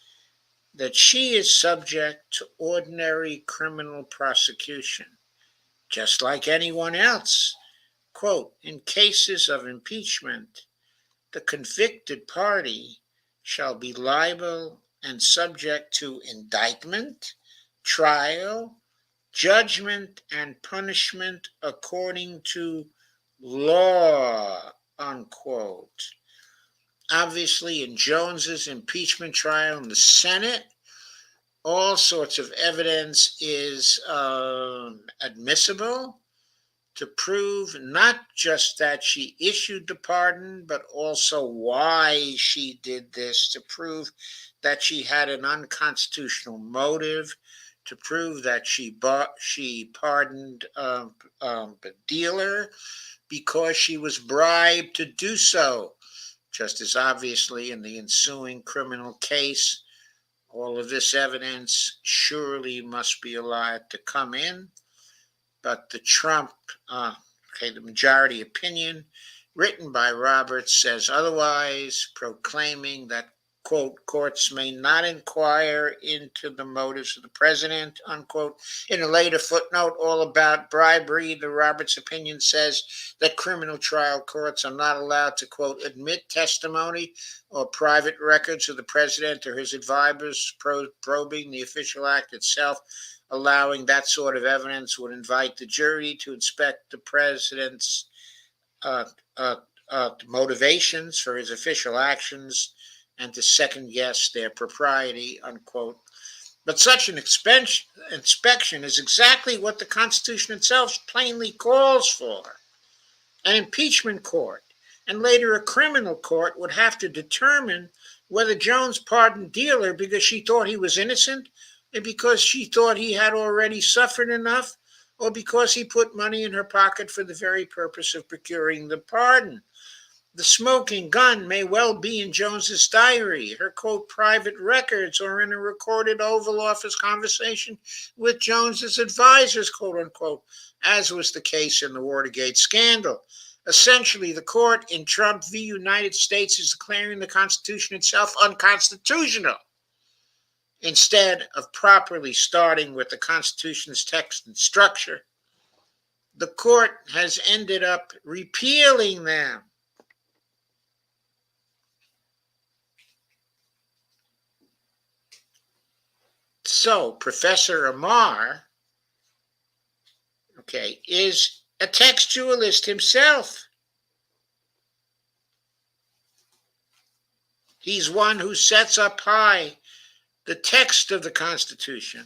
that she is subject to ordinary criminal prosecution, just like anyone else. Quote, in cases of impeachment, the convicted party shall be liable and subject to indictment, trial, judgment, and punishment according to law, unquote. Obviously, in Jones's impeachment trial in the Senate, all sorts of evidence is admissible to prove not just that she issued the pardon, but also why she did this, to prove that she had an unconstitutional motive, to prove that she pardoned the Dealer because she was bribed to do so. Just as obviously in the ensuing criminal case, all of this evidence surely must be allowed to come in. But the Trump, the majority opinion written by Roberts says otherwise, proclaiming that, quote, courts may not inquire into the motives of the president, unquote. In a later footnote all about bribery, the Roberts opinion says that criminal trial courts are not allowed to, quote, admit testimony or private records of the president or his advisors probing the official act itself. Allowing that sort of evidence would invite the jury to inspect the president's motivations for his official actions and to second guess their propriety, unquote. But such an inspection is exactly what the Constitution itself plainly calls for. An impeachment court and later a criminal court would have to determine whether Jones pardoned Dealer because she thought he was innocent, and because she thought he had already suffered enough, or because he put money in her pocket for the very purpose of procuring the pardon. The smoking gun may well be in Jones's diary, her, quote, private records, or in a recorded Oval Office conversation with Jones's advisors, quote unquote, as was the case in the Watergate scandal. Essentially, the court in Trump v. United States is declaring the Constitution itself unconstitutional, instead of properly starting with the Constitution's text and structure. The court has ended up repealing them. So, Professor Amar, is a textualist himself. He's one who sets up high the text of the Constitution,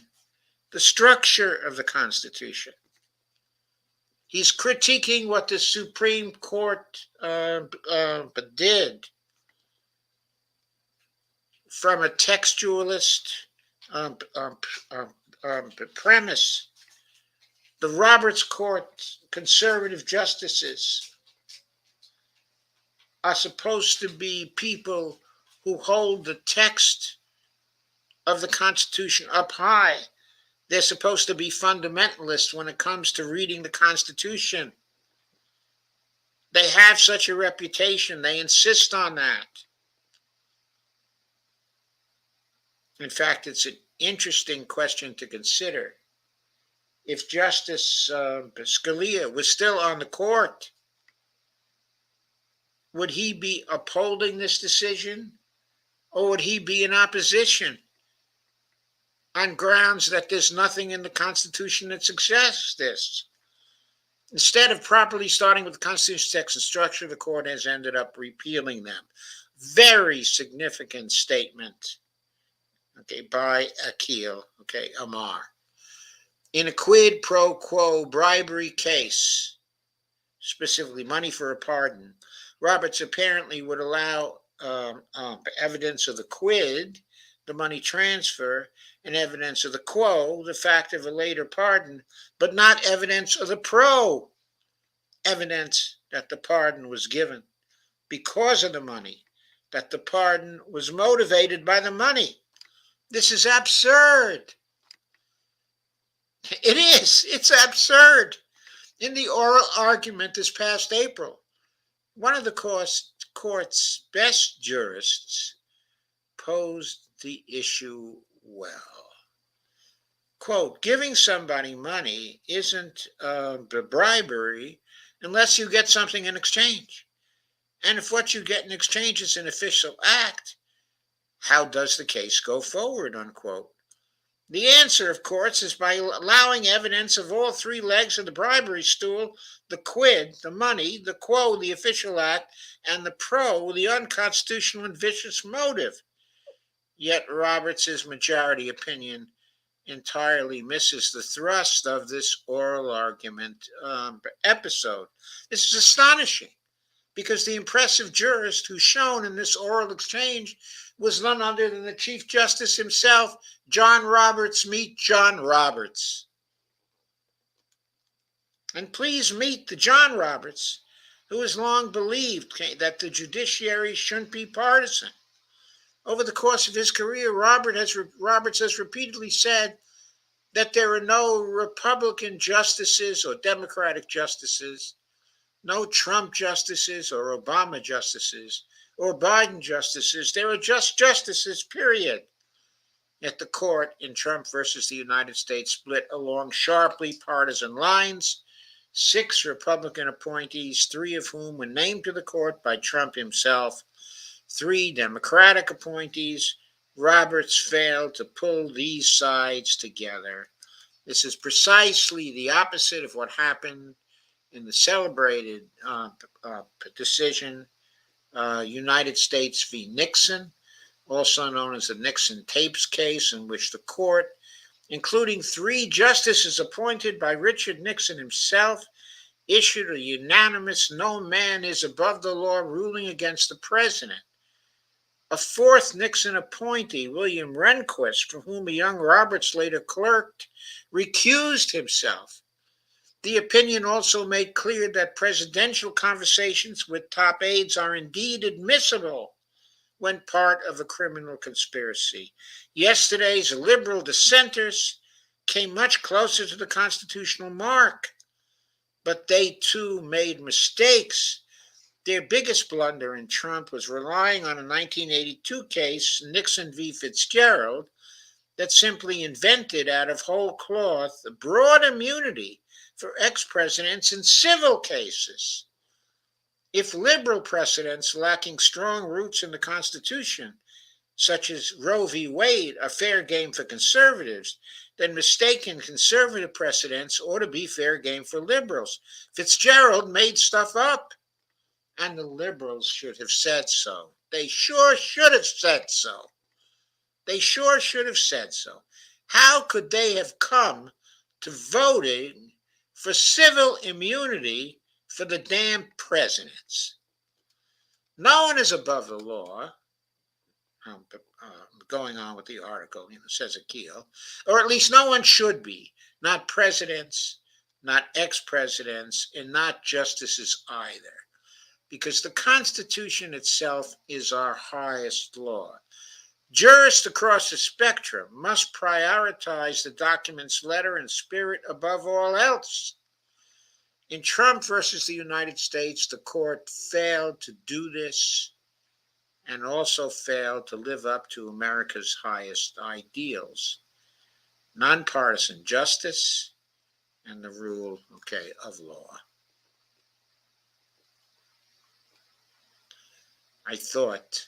the structure of the Constitution. He's critiquing what the Supreme Court did from a textualist premise. The Roberts Court conservative justices are supposed to be people who hold the text of the Constitution up high. They're supposed to be fundamentalists when it comes to reading the Constitution. They have such a reputation. They insist on that. In fact, it's an interesting question to consider. If Justice Scalia was still on the court, would he be upholding this decision, or would he be in opposition on grounds that there's nothing in the Constitution that suggests this? Instead of properly starting with the Constitution's text and structure, the court has ended up repealing them. Very significant statement, by Akhil, Amar. In a quid pro quo bribery case, specifically money for a pardon, Roberts apparently would allow evidence of the quid, the money transfer, and evidence of the quo, the fact of a later pardon, but not evidence of the pro, evidence that the pardon was given because of the money, that the pardon was motivated by the money. This is absurd. It is. It's absurd. In the oral argument this past April, one of the court's best jurists posed the issue well. Quote, giving somebody money isn't bribery unless you get something in exchange. And if what you get in exchange is an official act, how does the case go forward, unquote? The answer, of course, is by allowing evidence of all three legs of the bribery stool: the quid, the money; the quo, the official act; and the pro, the unconstitutional and vicious motive. Yet Roberts' majority opinion entirely misses the thrust of this oral argument episode. This is astonishing, because the impressive jurist who's shown in this oral exchange was none other than the Chief Justice himself, John Roberts. Meet John Roberts. And please meet the John Roberts who has long believed that the judiciary shouldn't be partisan. Over the course of his career, Roberts has repeatedly said that there are no Republican justices or Democratic justices, no Trump justices or Obama justices or Biden justices. There are just justices, period. Yet the court in Trump versus the United States split along sharply partisan lines. 6 Republican appointees, 3 of whom were named to the court by Trump himself. 3 Democratic appointees. Roberts failed to pull these sides together. This is precisely the opposite of what happened in the celebrated decision, United States v. Nixon, also known as the Nixon tapes case, in which the court, including 3 justices appointed by Richard Nixon himself, issued a unanimous "no man is above the law" ruling against the president. A 4th Nixon appointee, William Rehnquist, for whom a young Roberts later clerked, recused himself. The opinion also made clear that presidential conversations with top aides are indeed admissible when part of a criminal conspiracy. Yesterday's liberal dissenters came much closer to the constitutional mark, but they too made mistakes. Their biggest blunder in Trump was relying on a 1982 case, Nixon v. Fitzgerald, that simply invented out of whole cloth broad immunity for ex-presidents in civil cases. If liberal precedents lacking strong roots in the Constitution, such as Roe v. Wade, are fair game for conservatives, then mistaken conservative precedents ought to be fair game for liberals. Fitzgerald made stuff up, and the liberals should have said so. They sure should have said so. They sure should have said so. How could they have come to voting for civil immunity for the damn presidents? No one is above the law. Going on with the article, says Akhil, or at least no one should be. Not presidents, not ex-presidents, and not justices either. because the Constitution itself is our highest law. Jurists across the spectrum must prioritize the document's letter and spirit above all else. In Trump versus the United States, the court failed to do this and also failed to live up to America's highest ideals: nonpartisan justice and the rule, of law. I thought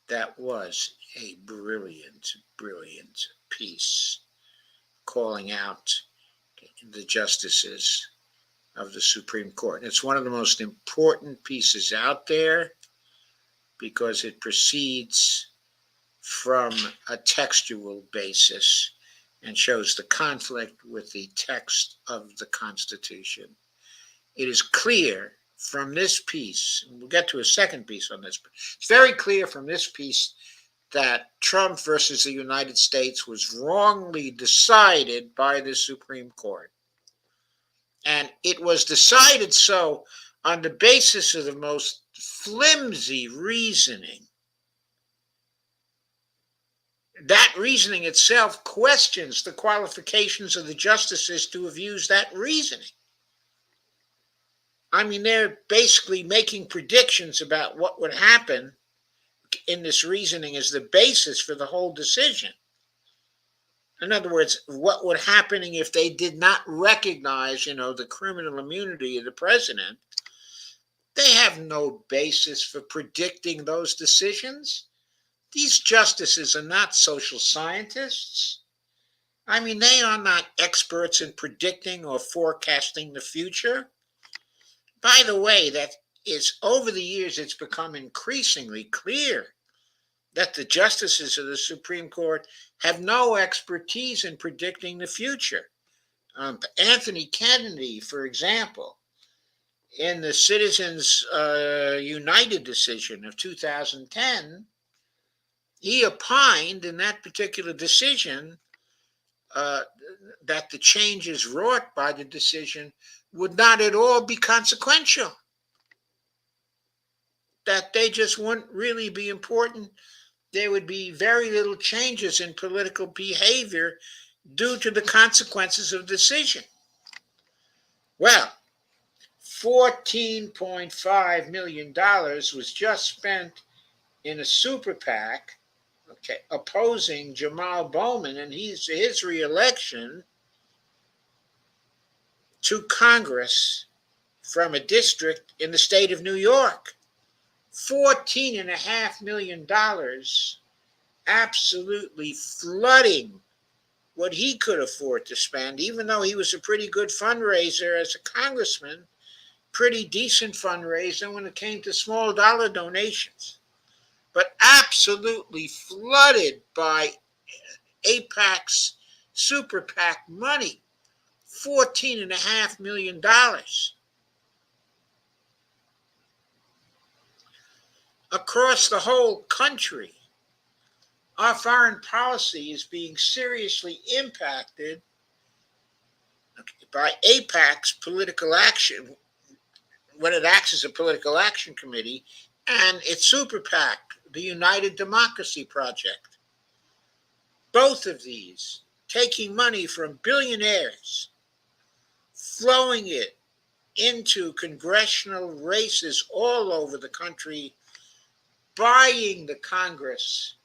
that was a brilliant, brilliant piece calling out the justices of the Supreme Court. And it's one of the most important pieces out there because it proceeds from a textual basis and shows the conflict with the text of the Constitution. It is clear from this piece, and we'll get to a second piece on this, but it's very clear from this piece that Trump versus the United States was wrongly decided by the Supreme Court. And it was decided so on the basis of the most flimsy reasoning. That reasoning itself questions the qualifications of the justices to have used that reasoning. I mean, they're basically making predictions about what would happen in this reasoning as the basis for the whole decision. In other words, what would happen if they did not recognize, the criminal immunity of the president? They have no basis for predicting those decisions. These justices are not social scientists. I mean, they are not experts in predicting or forecasting the future. By the way, that is, over the years, it's become increasingly clear that the justices of the Supreme Court have no expertise in predicting the future. Anthony Kennedy, for example, in the Citizens United decision of 2010, he opined in that particular decision that the changes wrought by the decision would not at all be consequential, that they just wouldn't really be important. There would be very little changes in political behavior due to the consequences of the decision. Well, $14.5 million was just spent in a super PAC, opposing Jamal Bowman and his reelection to Congress from a district in the state of New York. $14.5 million, absolutely flooding what he could afford to spend, even though he was a pretty good fundraiser as a congressman, pretty decent fundraiser when it came to small dollar donations, but absolutely flooded by AIPAC's super PAC money, $14.5 million. Across the whole country, our foreign policy is being seriously impacted by AIPAC's political action when it acts as a political action committee, and its super PAC, the United Democracy Project. Both of these taking money from billionaires, flowing it into congressional races all over the country, buying the Congress,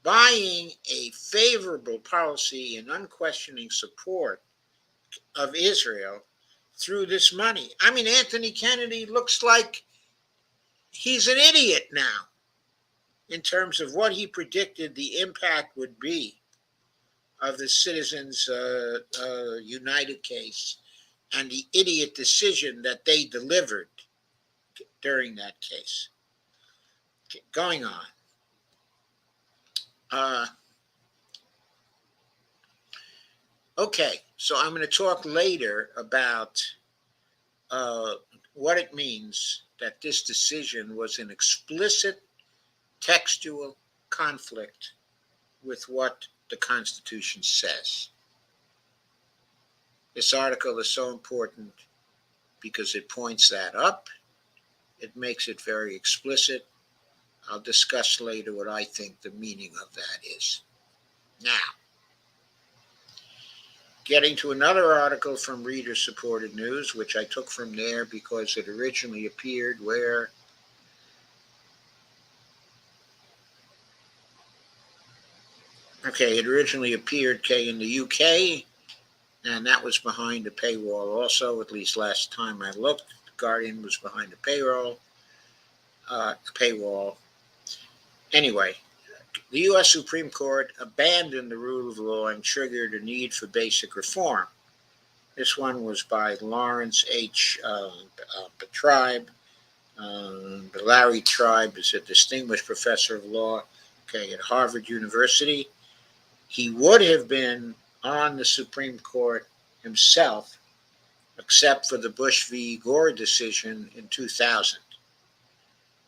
buying a favorable policy and unquestioning support of Israel through this money. I mean, Anthony Kennedy looks like he's an idiot now in terms of what he predicted the impact would be of the Citizens United case and the idiot decision that they delivered during that case. Going on. So I'm going to talk later about what it means that this decision was an explicit textual conflict with what the Constitution says. This article is so important because it points that up. It makes it very explicit. I'll discuss later what I think the meaning of that is. Now, getting to another article from Reader Supported News, which I took from there because it originally appeared where? Okay, it originally appeared in the UK, and that was behind a paywall also, at least last time I looked. The Guardian was behind a paywall. Anyway, the U.S. Supreme Court abandoned the rule of law and triggered a need for basic reform. This one was by Lawrence H. Tribe. Larry Tribe is a distinguished professor of law at Harvard University. He would have been on the Supreme Court himself, except for the Bush v. Gore decision in 2000.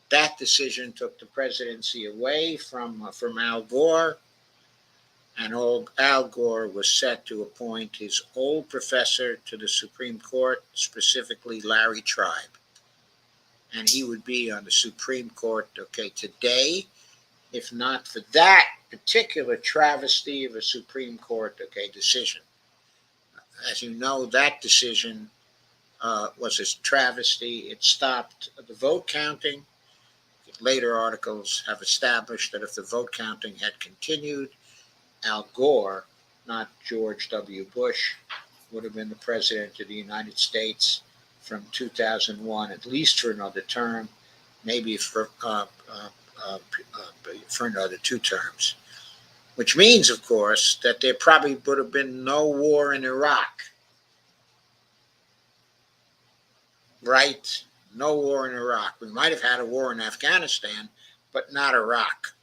That decision took the presidency away from Al Gore, and Al Gore was set to appoint his old professor to the Supreme Court, specifically Larry Tribe. And he would be on the Supreme Court, today, if not for that particular travesty of a Supreme Court, decision. As you know, that decision was a travesty. It stopped the vote counting. Later articles have established that if the vote counting had continued, Al Gore, not George W. Bush, would have been the president of the United States from 2001, at least for another term, maybe for another 2 terms. Which means, of course, that there probably would have been no war in Iraq. Right? No war in Iraq. We might have had a war in Afghanistan, but not Iraq.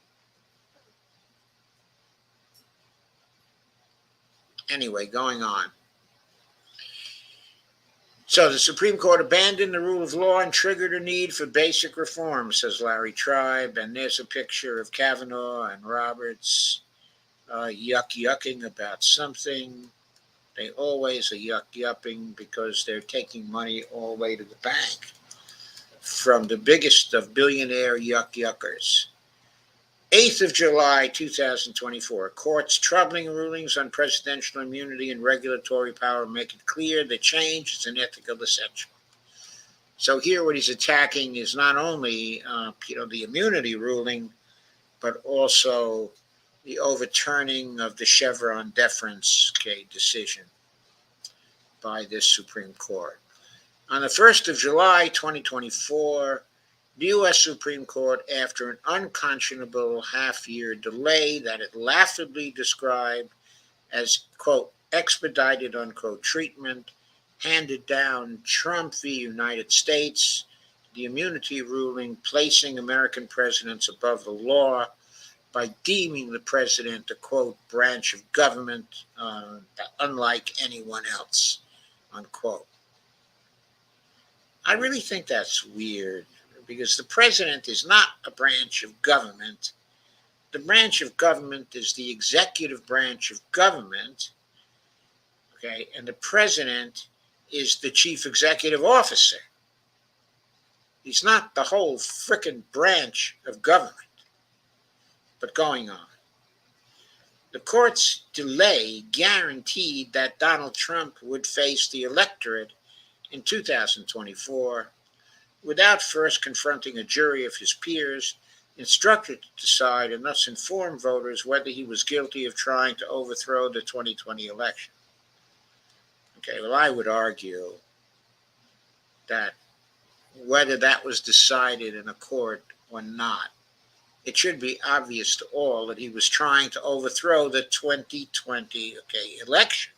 Anyway, going on. So the Supreme Court abandoned the rule of law and triggered a need for basic reform, says Larry Tribe. And there's a picture of Kavanaugh and Roberts yucking about something. They always are yupping because they're taking money all the way to the bank from the biggest of billionaire yuckers. 8th of July, 2024. Court's troubling rulings on presidential immunity and regulatory power make it clear that change is an ethical essential. So here what he's attacking is not only the immunity ruling, but also the overturning of the Chevron deference decision by this Supreme Court. On the 1st of July, 2024, the U.S. Supreme Court, after an unconscionable half-year delay that it laughably described as, quote, expedited, unquote, treatment, handed down Trump v. United States, the immunity ruling placing American presidents above the law by deeming the president a, quote, branch of government unlike anyone else, unquote. I really think that's weird, because the president is not a branch of government. The branch of government is the executive branch of government, and the president is the chief executive officer. He's not the whole frickin' branch of government. But going on. The court's delay guaranteed that Donald Trump would face the electorate in 2024 without first confronting a jury of his peers, instructed to decide and thus inform voters whether he was guilty of trying to overthrow the 2020 election. Well, I would argue that whether that was decided in a court or not, it should be obvious to all that he was trying to overthrow the 2020 election.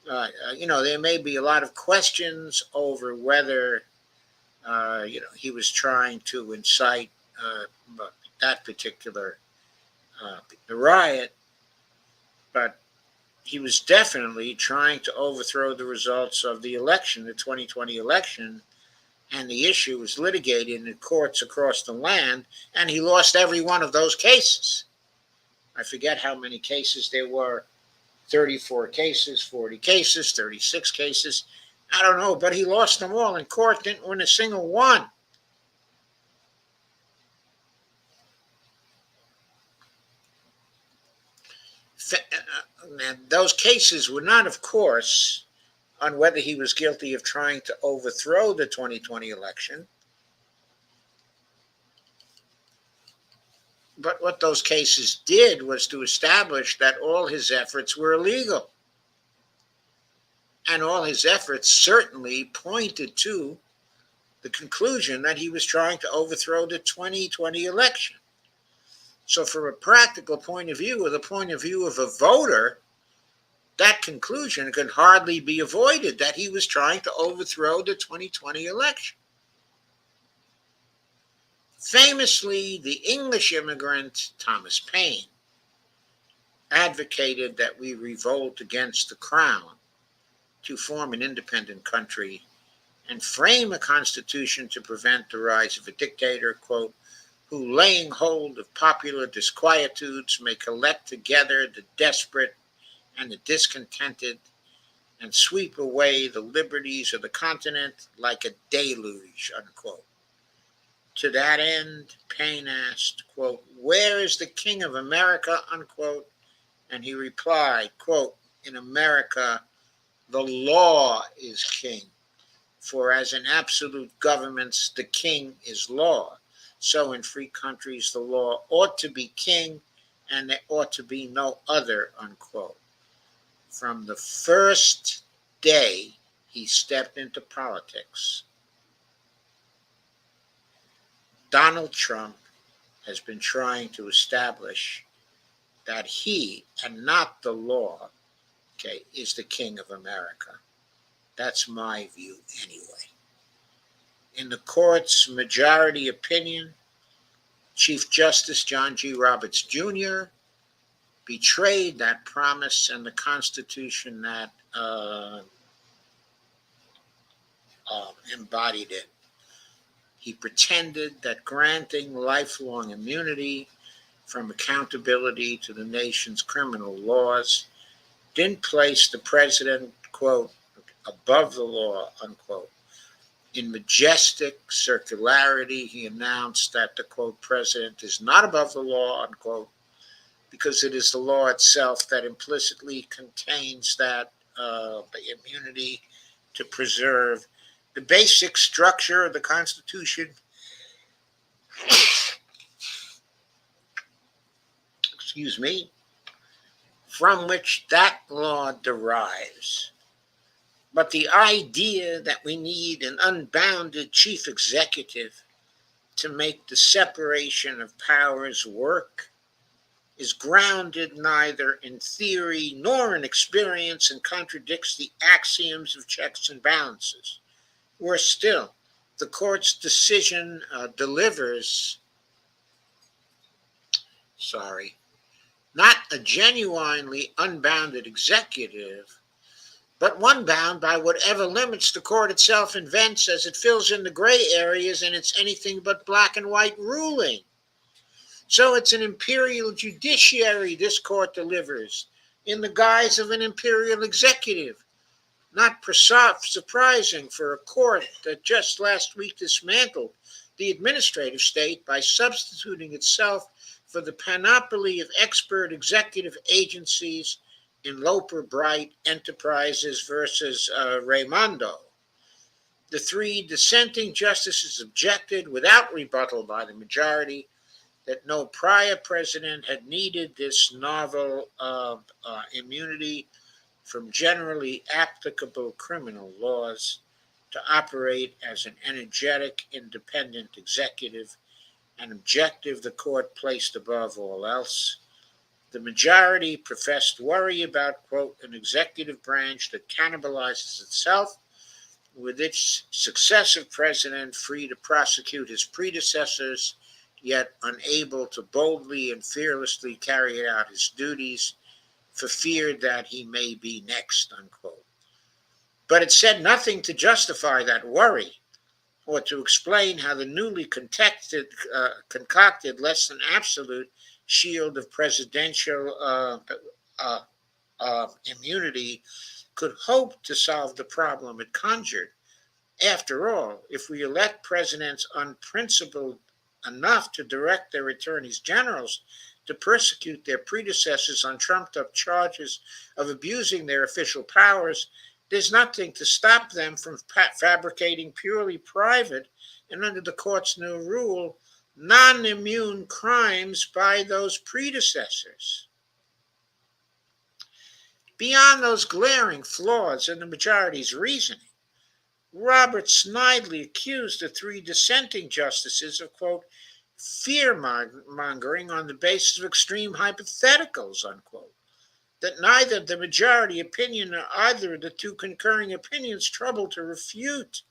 There may be a lot of questions over whether he was trying to incite that particular the riot, but he was definitely trying to overthrow the results of the election, the 2020 election, and the issue was litigated in the courts across the land, and he lost every one of those cases. I forget how many cases there were, 34 cases, 40 cases, 36 cases. I don't know, but he lost them all in court, didn't win a single one. Those cases were not, of course, on whether he was guilty of trying to overthrow the 2020 election. But what those cases did was to establish that all his efforts were illegal. And all his efforts certainly pointed to the conclusion that he was trying to overthrow the 2020 election. So, from a practical point of view, or the point of view of a voter, that conclusion could hardly be avoided, that he was trying to overthrow the 2020 election. Famously, the English immigrant Thomas Paine advocated that we revolt against the crown to form an independent country and frame a constitution to prevent the rise of a dictator, quote, who, laying hold of popular disquietudes, may collect together the desperate and the discontented and sweep away the liberties of the continent like a deluge, unquote. To that end, Paine asked, quote, where is the King of America, unquote? And he replied, quote, in America, the law is king. For as in absolute governments, the king is law. So in free countries, the law ought to be king, and there ought to be no other, unquote. From the first day he stepped into politics, Donald Trump has been trying to establish that he, and not the law, okay, is the king of America. That's my view anyway. In the court's majority opinion, Chief Justice John G. Roberts Jr. betrayed that promise and the Constitution that embodied it. He pretended that granting lifelong immunity from accountability to the nation's criminal laws didn't place the president, quote, above the law, unquote. In majestic circularity, he announced that the, quote, president is not above the law, unquote, because it is the law itself that implicitly contains that immunity to preserve the basic structure of the Constitution, excuse me, from which that law derives. But the idea that we need an unbounded chief executive to make the separation of powers work is grounded neither in theory nor in experience and contradicts the axioms of checks and balances. Worse still, the court's decision delivers, not a genuinely unbounded executive, but one bound by whatever limits the court itself invents as it fills in the gray areas in its anything but black and white ruling. So it's an imperial judiciary this court delivers in the guise of an imperial executive. Not surprising for a court that just last week dismantled the administrative state by substituting itself for the panoply of expert executive agencies in Loper Bright Enterprises versus Raimondo. The three dissenting justices objected without rebuttal by the majority that no prior president had needed this novel immunity from generally applicable criminal laws to operate as an energetic, independent executive, an objective the court placed above all else. The majority professed worry about, quote, an executive branch that cannibalizes itself, with its successive president free to prosecute his predecessors, yet unable to boldly and fearlessly carry out his duties for fear that he may be next, unquote. But it said nothing to justify that worry or to explain how the newly concocted less than absolute shield of presidential immunity could hope to solve the problem it conjured. After all, if we elect presidents unprincipled enough to direct their attorneys generals to persecute their predecessors on trumped up charges of abusing their official powers, there's nothing to stop them from fabricating purely private and, under the court's new rule, non immune crimes by those predecessors. Beyond those glaring flaws in the majority's reasoning, Robert snidely accused the three dissenting justices of, quote, fear-mongering on the basis of extreme hypotheticals, unquote, that neither the majority opinion nor either of the two concurring opinions troubled to refute.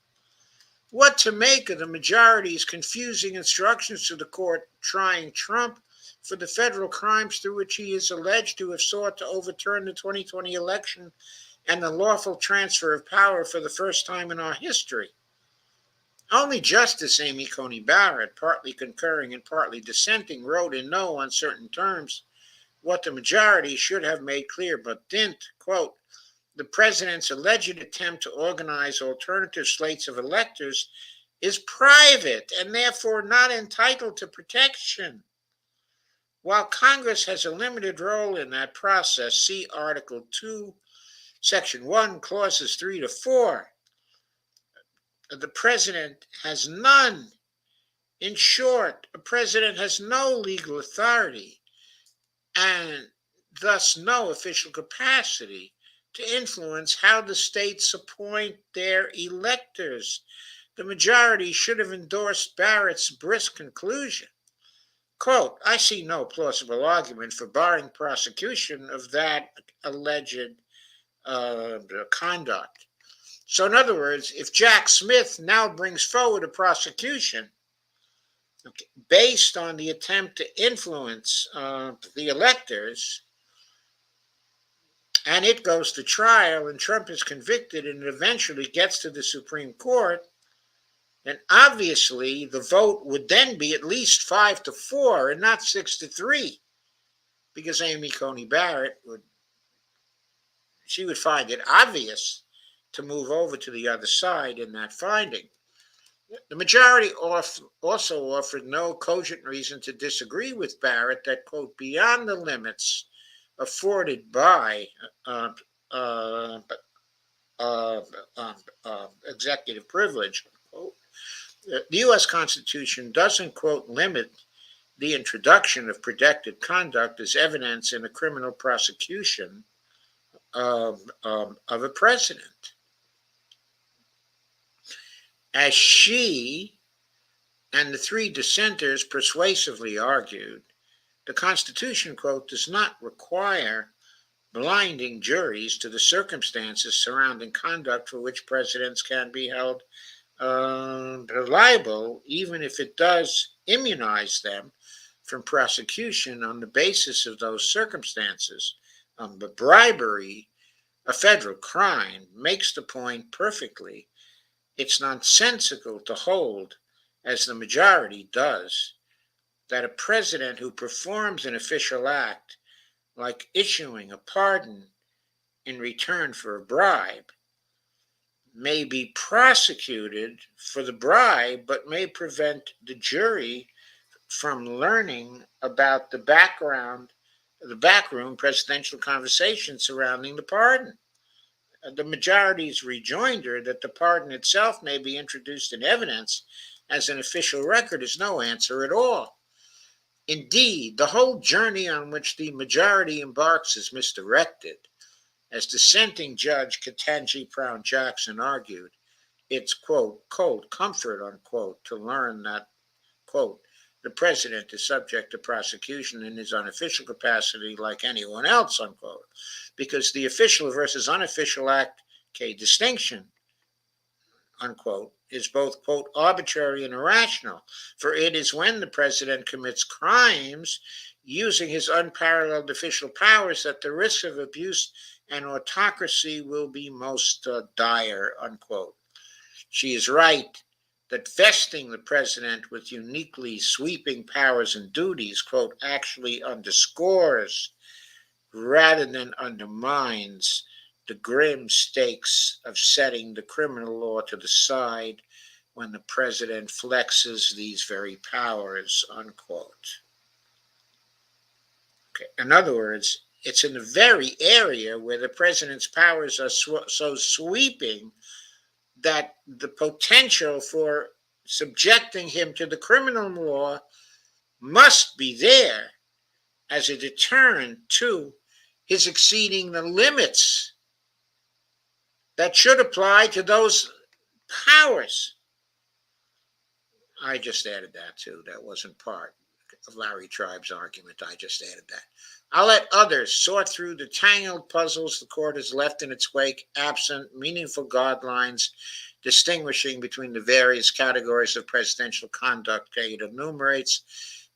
What to make of the majority's confusing instructions to the court trying Trump for the federal crimes through which he is alleged to have sought to overturn the 2020 election and the lawful transfer of power for the first time in our history? Only Justice Amy Coney Barrett, partly concurring and partly dissenting, wrote in no uncertain terms what the majority should have made clear but didn't. Quote, the president's alleged attempt to organize alternative slates of electors is private and therefore not entitled to protection. While Congress has a limited role in that process, see Article 2, Section 1, Clauses 3 to 4. The president has none. In short, a president has no legal authority and thus no official capacity to influence how the states appoint their electors. The majority should have endorsed Barrett's brisk conclusion. Quote, I see no plausible argument for barring prosecution of that alleged conduct. So in other words, if Jack Smith now brings forward a prosecution based on the attempt to influence the electors, and it goes to trial and Trump is convicted and it eventually gets to the Supreme Court, then obviously the vote would then be at least 5-4 and not 6-3, because Amy Coney Barrett would find it obvious to move over to the other side in that finding. The majority also offered no cogent reason to disagree with Barrett that, quote, beyond the limits afforded by executive privilege, quote, the U.S. Constitution doesn't, quote, limit the introduction of protected conduct as evidence in a criminal prosecution of a president. As she and the three dissenters persuasively argued, the Constitution, quote, does not require blinding juries to the circumstances surrounding conduct for which presidents can be held liable, even if it does immunize them from prosecution on the basis of those circumstances. But bribery, a federal crime, makes the point perfectly. It's nonsensical to hold, as the majority does, that a president who performs an official act, like issuing a pardon in return for a bribe, may be prosecuted for the bribe, but may prevent the jury from learning about the backroom presidential conversation surrounding the pardon. The majority's rejoinder that the pardon itself may be introduced in evidence as an official record is no answer at all. Indeed, the whole journey on which the majority embarks is misdirected. As dissenting Judge Ketanji Brown Jackson argued, it's, quote, cold comfort, unquote, to learn that, quote, the president is subject to prosecution in his unofficial capacity like anyone else, unquote, because the official versus unofficial act, distinction, unquote, is both, quote, arbitrary and irrational, for it is when the president commits crimes using his unparalleled official powers that the risk of abuse and autocracy will be most dire, unquote. She is right that vesting the president with uniquely sweeping powers and duties, quote, actually underscores rather than undermines the grim stakes of setting the criminal law to the side when the president flexes these very powers, unquote. Okay. In other words, it's in the very area where the president's powers are so sweeping that the potential for subjecting him to the criminal law must be there as a deterrent to his exceeding the limits that should apply to those powers. I just added that too. That wasn't part of Larry Tribe's argument. I just added that. I'll let others sort through the tangled puzzles the court has left in its wake, absent meaningful guidelines distinguishing between the various categories of presidential conduct Kate enumerates.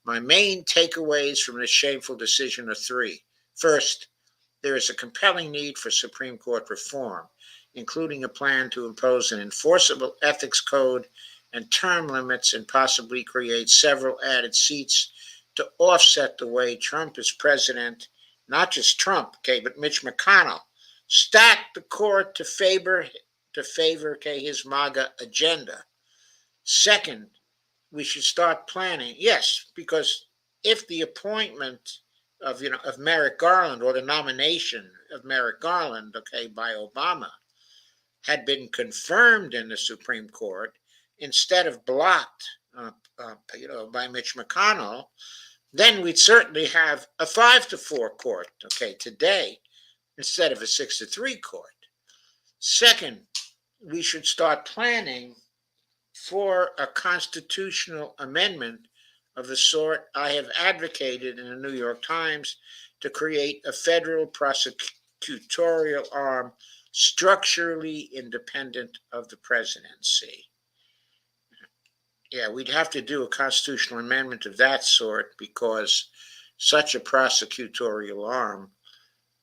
My main takeaways from this shameful decision are three. First, there is a compelling need for Supreme Court reform, including a plan to impose an enforceable ethics code and term limits and possibly create several added seats to offset the way Trump is president, not just Trump, but Mitch McConnell, stacked the court to favor his MAGA agenda. Second, we should start planning. Yes, because if the appointment of Merrick Garland, or the nomination of Merrick Garland, by Obama, had been confirmed in the Supreme Court instead of blocked, by Mitch McConnell, then we'd certainly have a 5-4 court, today, instead of a 6-3 court. Second, we should start planning for a constitutional amendment of the sort I have advocated in the New York Times to create a federal prosecutorial arm structurally independent of the presidency. Yeah, we'd have to do a constitutional amendment of that sort because such a prosecutorial arm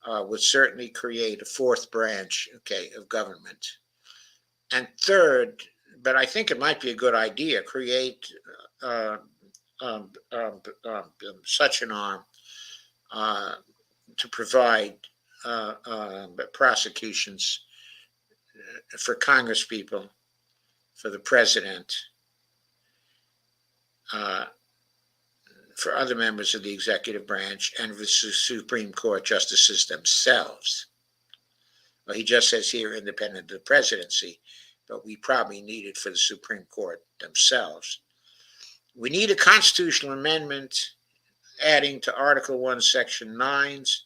would certainly create a fourth branch, of government. And third, but I think it might be a good idea, create such an arm to provide prosecutions for Congress people, for the president, for other members of the executive branch, and for the Supreme Court justices themselves. Well, he just says here independent of the presidency, but we probably need it for the Supreme Court themselves. We need a constitutional amendment adding to Article 1, Section 9's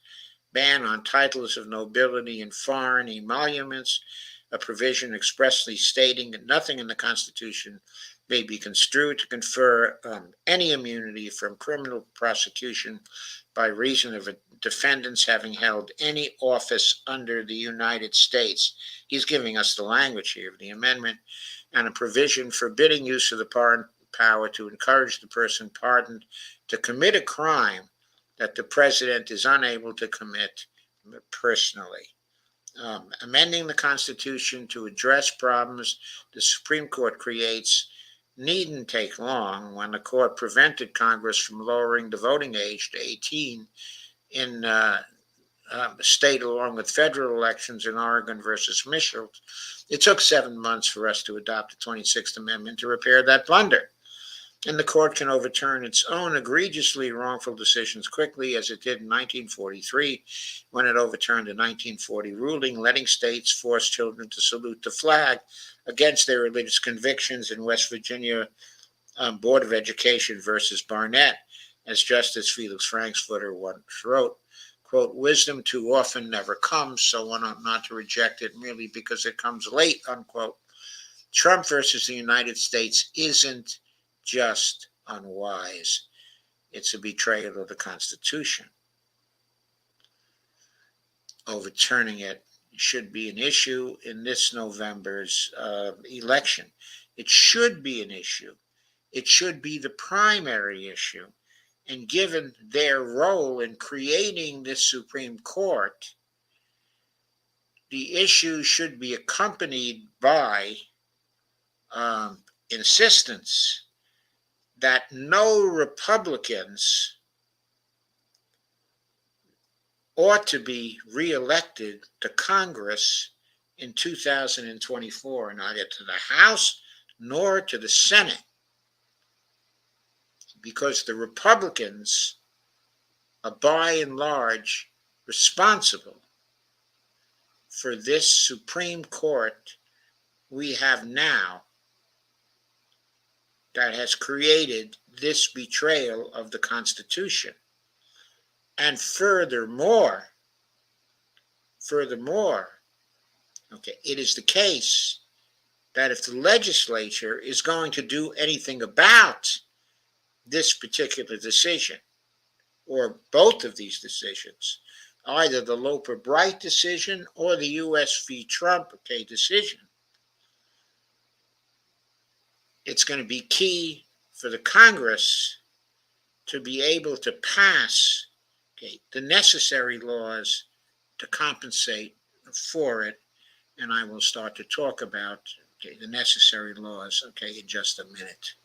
ban on titles of nobility and foreign emoluments, a provision expressly stating that nothing in the Constitution may be construed to confer any immunity from criminal prosecution by reason of a defendants having held any office under the United States. He's giving us the language here of the amendment, and a provision forbidding use of the pardon power to encourage the person pardoned to commit a crime that the president is unable to commit personally. Amending the Constitution to address problems the Supreme Court creates needn't take long. When the court prevented Congress from lowering the voting age to 18 in the state along with federal elections in Oregon versus Michigan, it took 7 months for us to adopt the 26th Amendment to repair that blunder. And the court can overturn its own egregiously wrongful decisions quickly, as it did in 1943 when it overturned a 1940 ruling letting states force children to salute the flag against their religious convictions in West Virginia Board of Education versus Barnett. As Justice Felix Frankfurter once wrote, quote, wisdom too often never comes, so one ought not to reject it merely because it comes late, unquote. Trump versus the United States isn't just unwise. It's a betrayal of the Constitution. Overturning it should be an issue in this November's election. It should be an issue. It should be the primary issue. And given their role in creating this Supreme Court, the issue should be accompanied by insistence that no Republicans ought to be reelected to Congress in 2024, neither to the House nor to the Senate, because the Republicans are by and large responsible for this Supreme Court we have now that has created this betrayal of the Constitution. And furthermore, okay, it is the case that if the legislature is going to do anything about this particular decision, or both of these decisions, either the Loper-Bright decision or the U.S. v. Trump decision, it's going to be key for the Congress to be able to pass the necessary laws to compensate for it. And I will start to talk about the necessary laws in just a minute.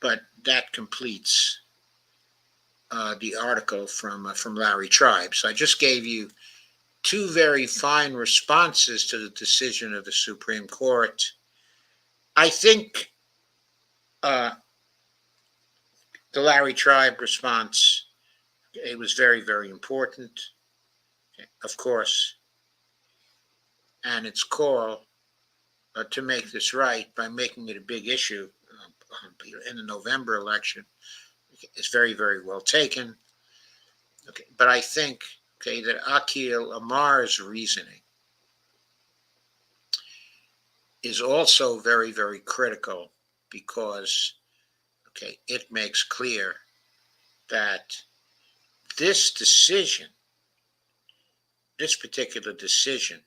But that completes the article from Larry Tribe. So I just gave you two very fine responses to the decision of the Supreme Court. I think the Larry Tribe response, it was very, very important, of course, and its call to make this right by making it a big issue in the November election is very, very well taken. But I think that Akhil Amar's reasoning is also very, very critical, because it makes clear that this decision, this particular decision,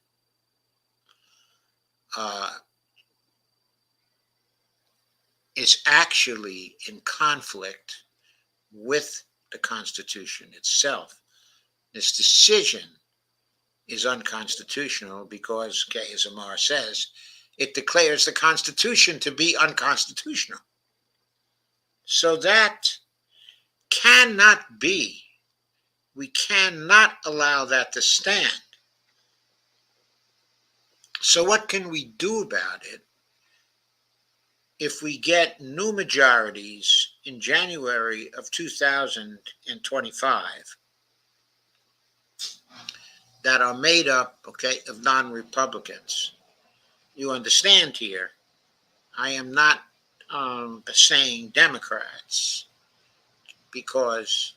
is actually in conflict with the Constitution itself. This decision is unconstitutional because, as Amar says, it declares the Constitution to be unconstitutional. So that cannot be. We cannot allow that to stand. So what can we do about it if we get new majorities in January of 2025 that are made up, of non-Republicans? You understand here, I am not saying Democrats, because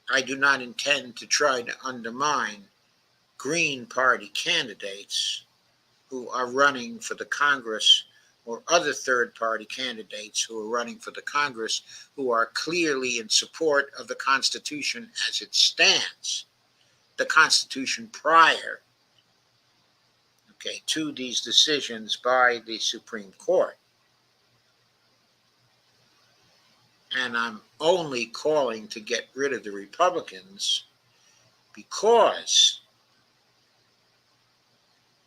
I do not intend to try to undermine Green Party candidates who are running for the Congress, or other third-party candidates who are running for the Congress who are clearly in support of the Constitution as it stands, the Constitution prior to these decisions by the Supreme Court. And I'm only calling to get rid of the Republicans because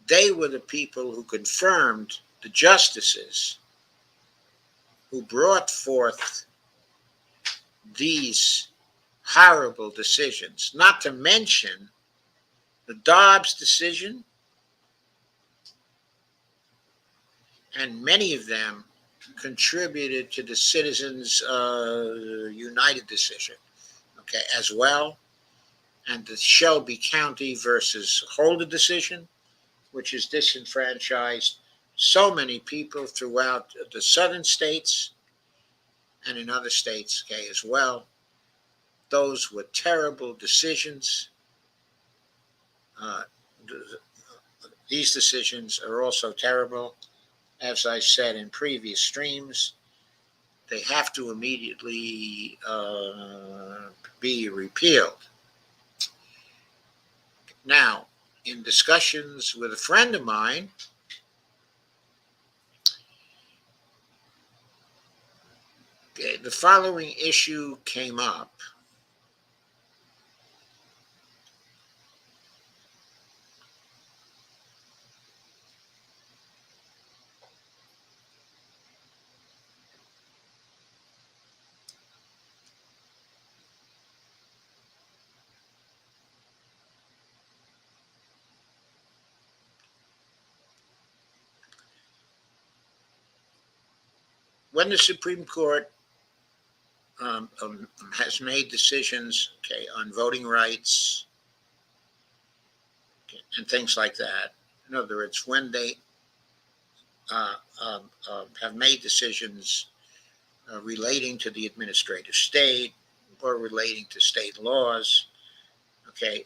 they were the people who confirmed the justices who brought forth these horrible decisions, not to mention the Dobbs decision, and many of them contributed to the Citizens United decision, as well, and the Shelby County versus Holder decision, which has disenfranchised so many people throughout the southern states and in other states, as well. Those were terrible decisions. These decisions are also terrible. As I said in previous streams, they have to immediately be repealed. Now, in discussions with a friend of mine, the following issue came up. when the Supreme Court has made decisions, on voting rights, and things like that. In other words, when they have made decisions relating to the administrative state, or relating to state laws,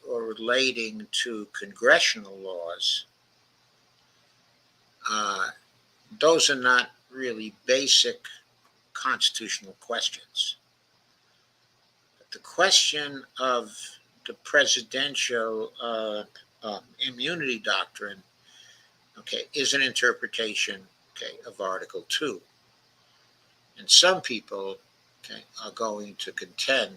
or relating to congressional laws, those are not really basic constitutional questions. The question of the presidential immunity doctrine, is an interpretation, of Article 2. And some people, are going to contend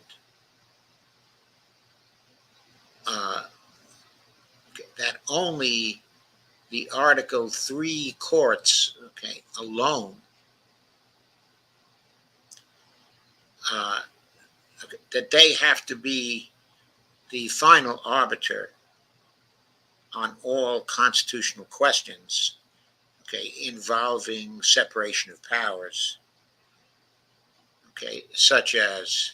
that only the Article 3 courts, alone, that they have to be the final arbiter on all constitutional questions, involving separation of powers, such as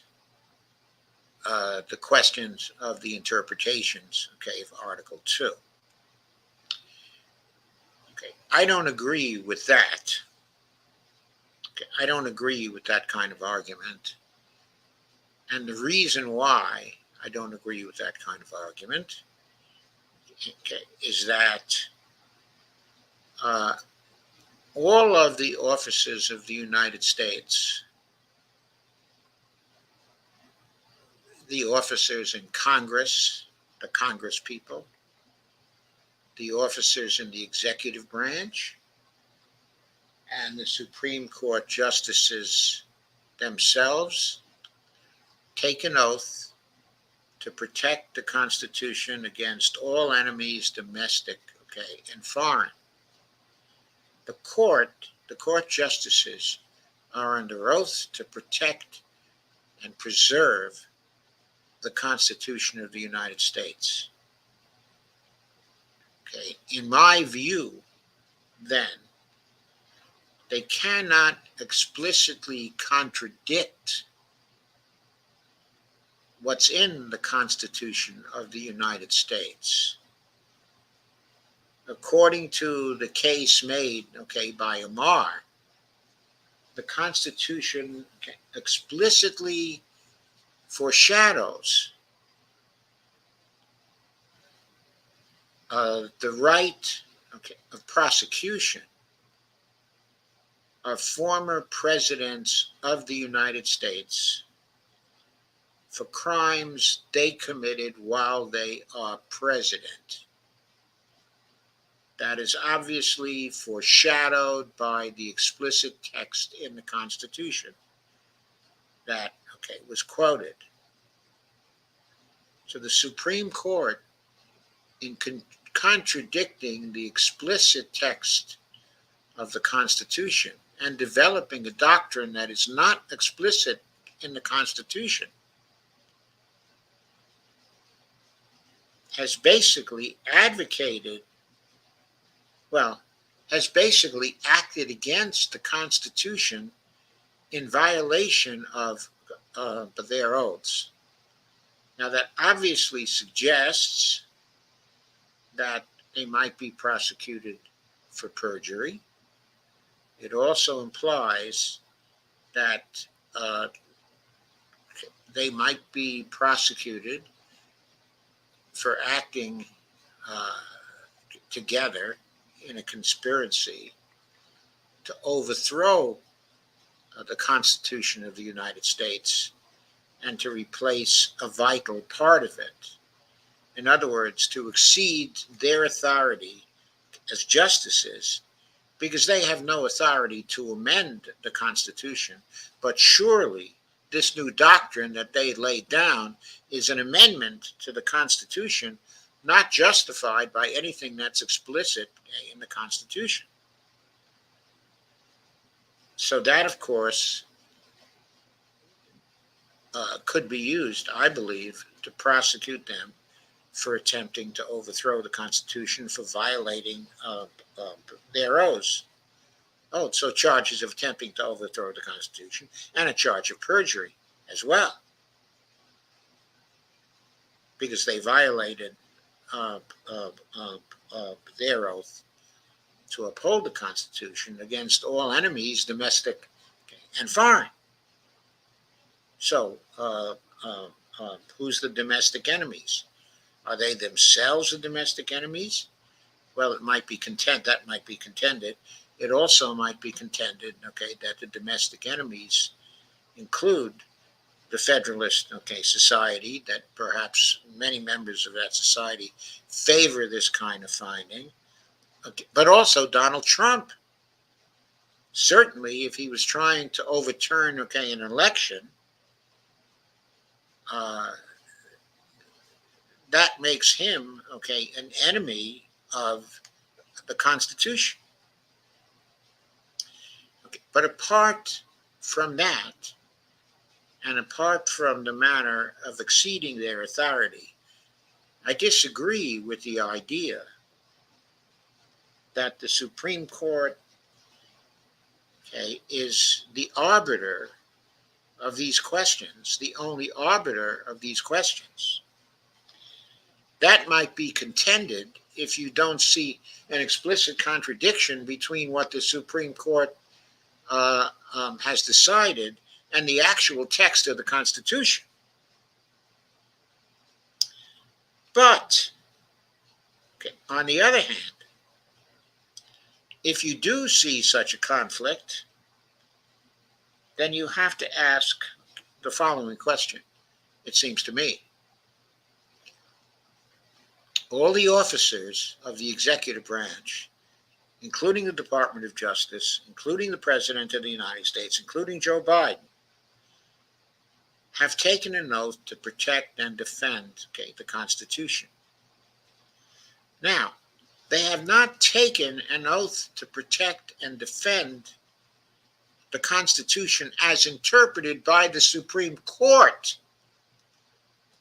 the questions of the interpretations, of Article 2. I don't agree with that. I don't agree with that kind of argument. And the reason why I don't agree with that kind of argument, is that all of the officers of the United States, the officers in Congress, the Congress people, the officers in the executive branch, and the Supreme Court justices themselves take an oath to protect the Constitution against all enemies, domestic, and foreign. The court justices are under oath to protect and preserve the Constitution of the United States. In my view, then, they cannot explicitly contradict what's in the Constitution of the United States. According to the case made, by Amar, the Constitution explicitly foreshadows the right, of prosecution of former presidents of the United States for crimes they committed while they are president. That is obviously foreshadowed by the explicit text in the Constitution that, was quoted. So the Supreme Court, in contradicting the explicit text of the Constitution and developing a doctrine that is not explicit in the Constitution, has basically acted against the Constitution in violation of their oaths. Now, that obviously suggests that they might be prosecuted for perjury. It also implies that they might be prosecuted for acting together in a conspiracy to overthrow the Constitution of the United States and to replace a vital part of it. In other words, to exceed their authority as justices, because they have no authority to amend the Constitution. But surely this new doctrine that they laid down is an amendment to the Constitution, not justified by anything that's explicit in the Constitution. So that, of course, could be used, I believe, to prosecute them for attempting to overthrow the Constitution, for violating their oaths. Oh, so charges of attempting to overthrow the Constitution and a charge of perjury as well, because they violated uh, uh, their oath to uphold the Constitution against all enemies, domestic and foreign. So, who's the domestic enemies? Are they themselves the domestic enemies? Well, it might be that might be contended. It also might be contended, that the domestic enemies include the Federalist, society, that perhaps many members of that society favor this kind of finding, but also Donald Trump. Certainly, if he was trying to overturn, an election, uh, that makes him, an enemy of the Constitution. But apart from that, and apart from the matter of exceeding their authority, I disagree with the idea that the Supreme Court, is the arbiter of these questions, the only arbiter of these questions. That might be contended if you don't see an explicit contradiction between what the Supreme Court has decided and the actual text of the Constitution. But, on the other hand, if you do see such a conflict, then you have to ask the following question, it seems to me. All the officers of the executive branch, including the Department of Justice, including the President of the United States, including Joe Biden, have taken an oath to protect and defend, the Constitution. Now, they have not taken an oath to protect and defend the Constitution as interpreted by the Supreme Court.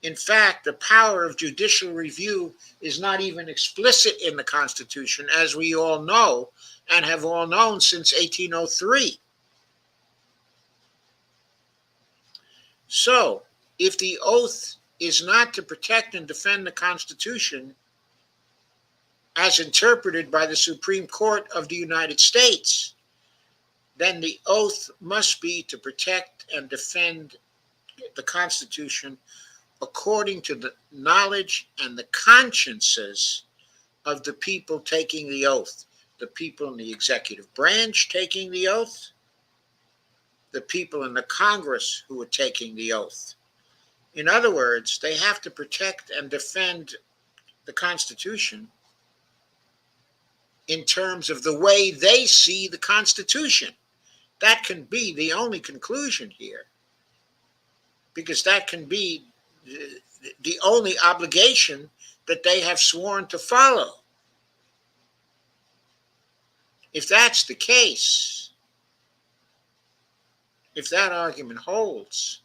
In fact, the power of judicial review is not even explicit in the Constitution, as we all know and have all known since 1803. So, if the oath is not to protect and defend the Constitution as interpreted by the Supreme Court of the United States, then the oath must be to protect and defend the Constitution according to the knowledge and the consciences of the people taking the oath, the people in the executive branch taking the oath, the people in the Congress who are taking the oath. In other words, they have to protect and defend the Constitution in terms of the way they see the Constitution. That can be the only conclusion here, because that can be the only obligation that they have sworn to follow. If that's the case, if that argument holds,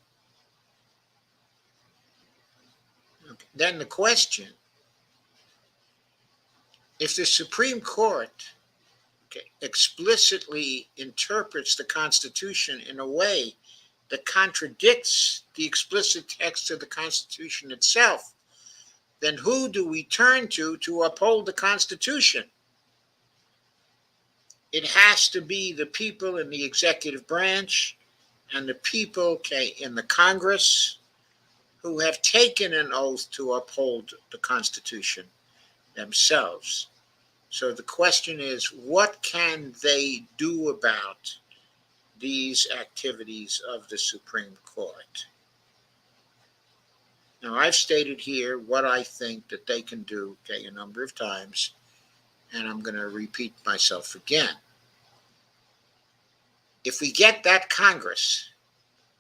then the question, if the Supreme Court explicitly interprets the Constitution in a way that contradicts the explicit text of the Constitution itself, then who do we turn to uphold the Constitution? It has to be the people in the executive branch and the people in the Congress who have taken an oath to uphold the Constitution themselves. So the question is, what can they do about these activities of the Supreme Court? Now, I've stated here what I think that they can do, a number of times, and I'm going to repeat myself again. If we get that Congress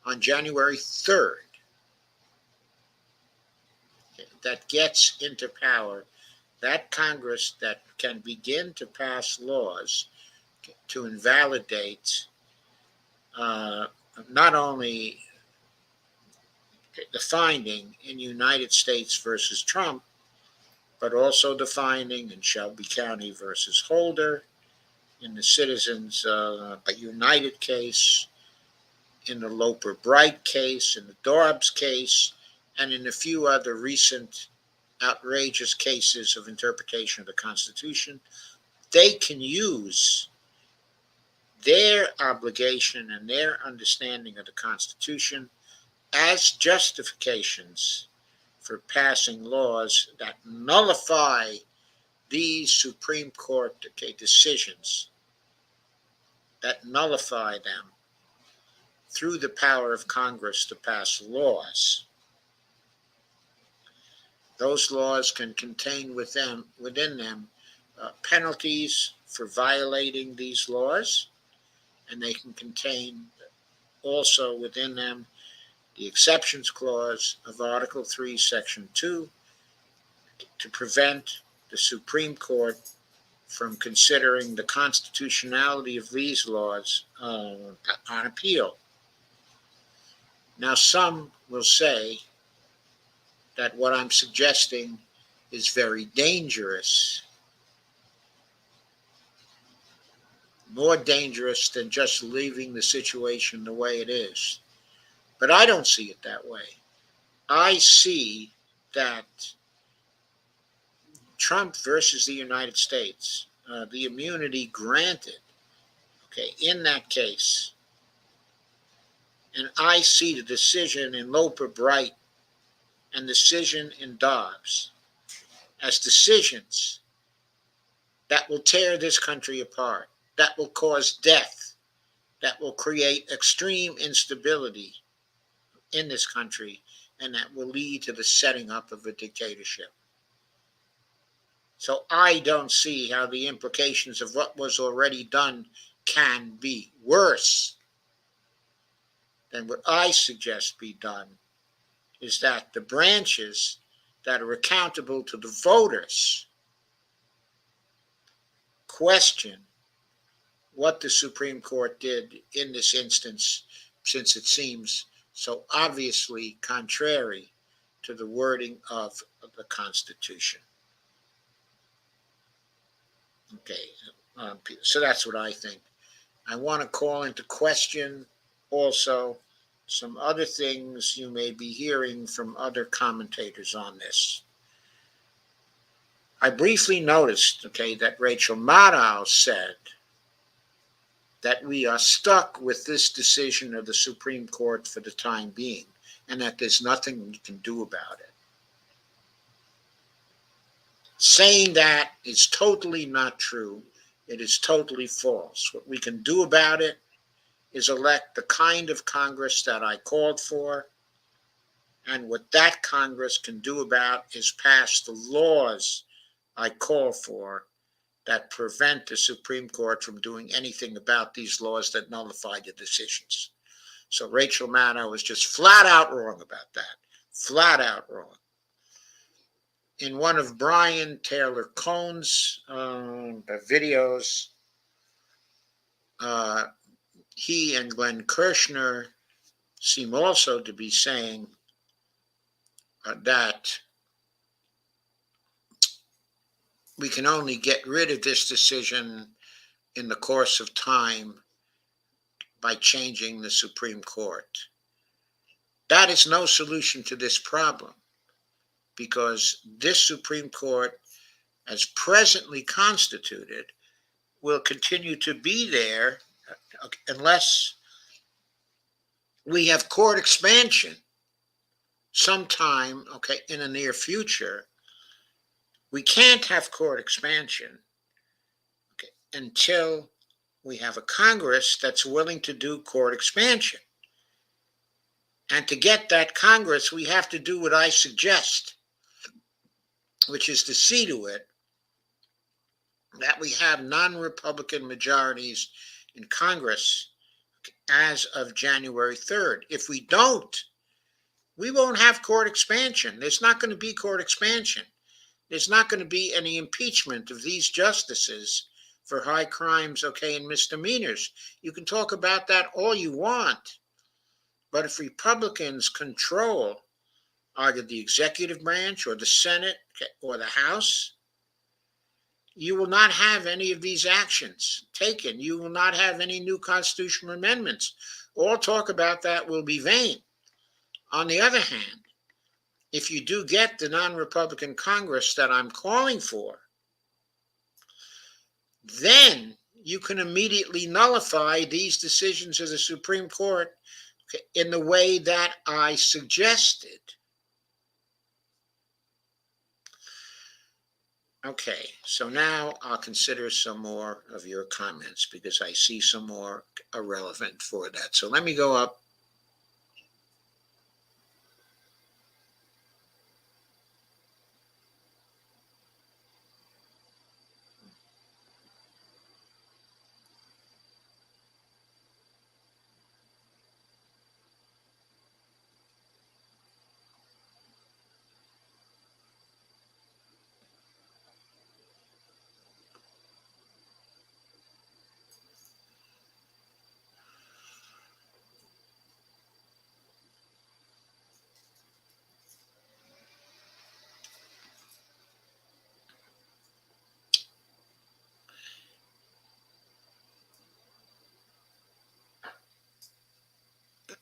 on January 3rd, that gets into power, that Congress that can begin to pass laws to invalidate not only the finding in United States versus Trump, but also the finding in Shelby County versus Holder, in the Citizens United case, in the Loper-Bright case, in the Dobbs case, and in a few other recent outrageous cases of interpretation of the Constitution. They can use their obligation and their understanding of the Constitution as justifications for passing laws that nullify these Supreme Court decisions, that nullify them through the power of Congress to pass laws. Those laws can contain within them penalties for violating these laws, and they can contain also within them the exceptions clause of Article 3, Section 2, to prevent the Supreme Court from considering the constitutionality of these laws on appeal. Now, some will say that what I'm suggesting is very dangerous, more dangerous than just leaving the situation the way it is. But I don't see it that way. I see that Trump versus the United States, the immunity granted, in that case, and I see the decision in Loper-Bright and decision in Dobbs as decisions that will tear this country apart, that will cause death, that will create extreme instability in this country, and that will lead to the setting up of a dictatorship. So I don't see how the implications of what was already done can be worse than what I suggest be done, is that the branches that are accountable to the voters question what the Supreme Court did in this instance, since it seems so obviously contrary to the wording of the Constitution. So that's what I think. I want to call into question also some other things you may be hearing from other commentators on this. I briefly noticed, that Rachel Maddow said that we are stuck with this decision of the Supreme Court for the time being, and that there's nothing we can do about it. Saying that is totally not true. It is totally false. What we can do about it is elect the kind of Congress that I called for, and what that Congress can do about is pass the laws I call for that prevent the Supreme Court from doing anything about these laws that nullify the decisions. So Rachel Maddow was just flat out wrong about that. Flat out wrong. In one of Brian Taylor Cohn's videos, he and Glenn Kirshner seem also to be saying that we can only get rid of this decision in the course of time by changing the Supreme Court. That is no solution to this problem, because this Supreme Court, as presently constituted, will continue to be there unless we have court expansion sometime, in the near future. We can't have court expansion until we have a Congress that's willing to do court expansion. And to get that Congress, we have to do what I suggest, which is to see to it that we have non-Republican majorities in Congress as of January 3rd. If we don't, we won't have court expansion. There's not going to be court expansion. There's not going to be any impeachment of these justices for high crimes, and misdemeanors. You can talk about that all you want. But if Republicans control either the executive branch or the Senate or the House, you will not have any of these actions taken. You will not have any new constitutional amendments. All talk about that will be vain. On the other hand, if you do get the non-Republican Congress that I'm calling for, then you can immediately nullify these decisions of the Supreme Court in the way that I suggested. Okay, so now I'll consider some more of your comments because I see some more are relevant for that. So let me go up.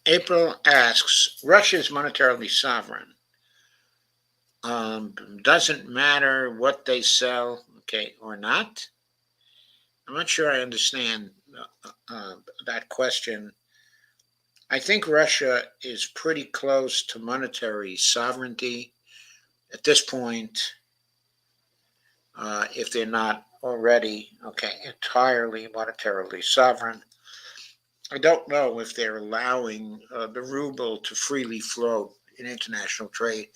April asks, Russia is monetarily sovereign. Doesn't matter what they sell, okay, or not. I'm not sure I understand that question. I think Russia is pretty close to monetary sovereignty at this point, if they're not already, okay, entirely monetarily sovereign. I don't know if they're allowing the ruble to freely float in international trade,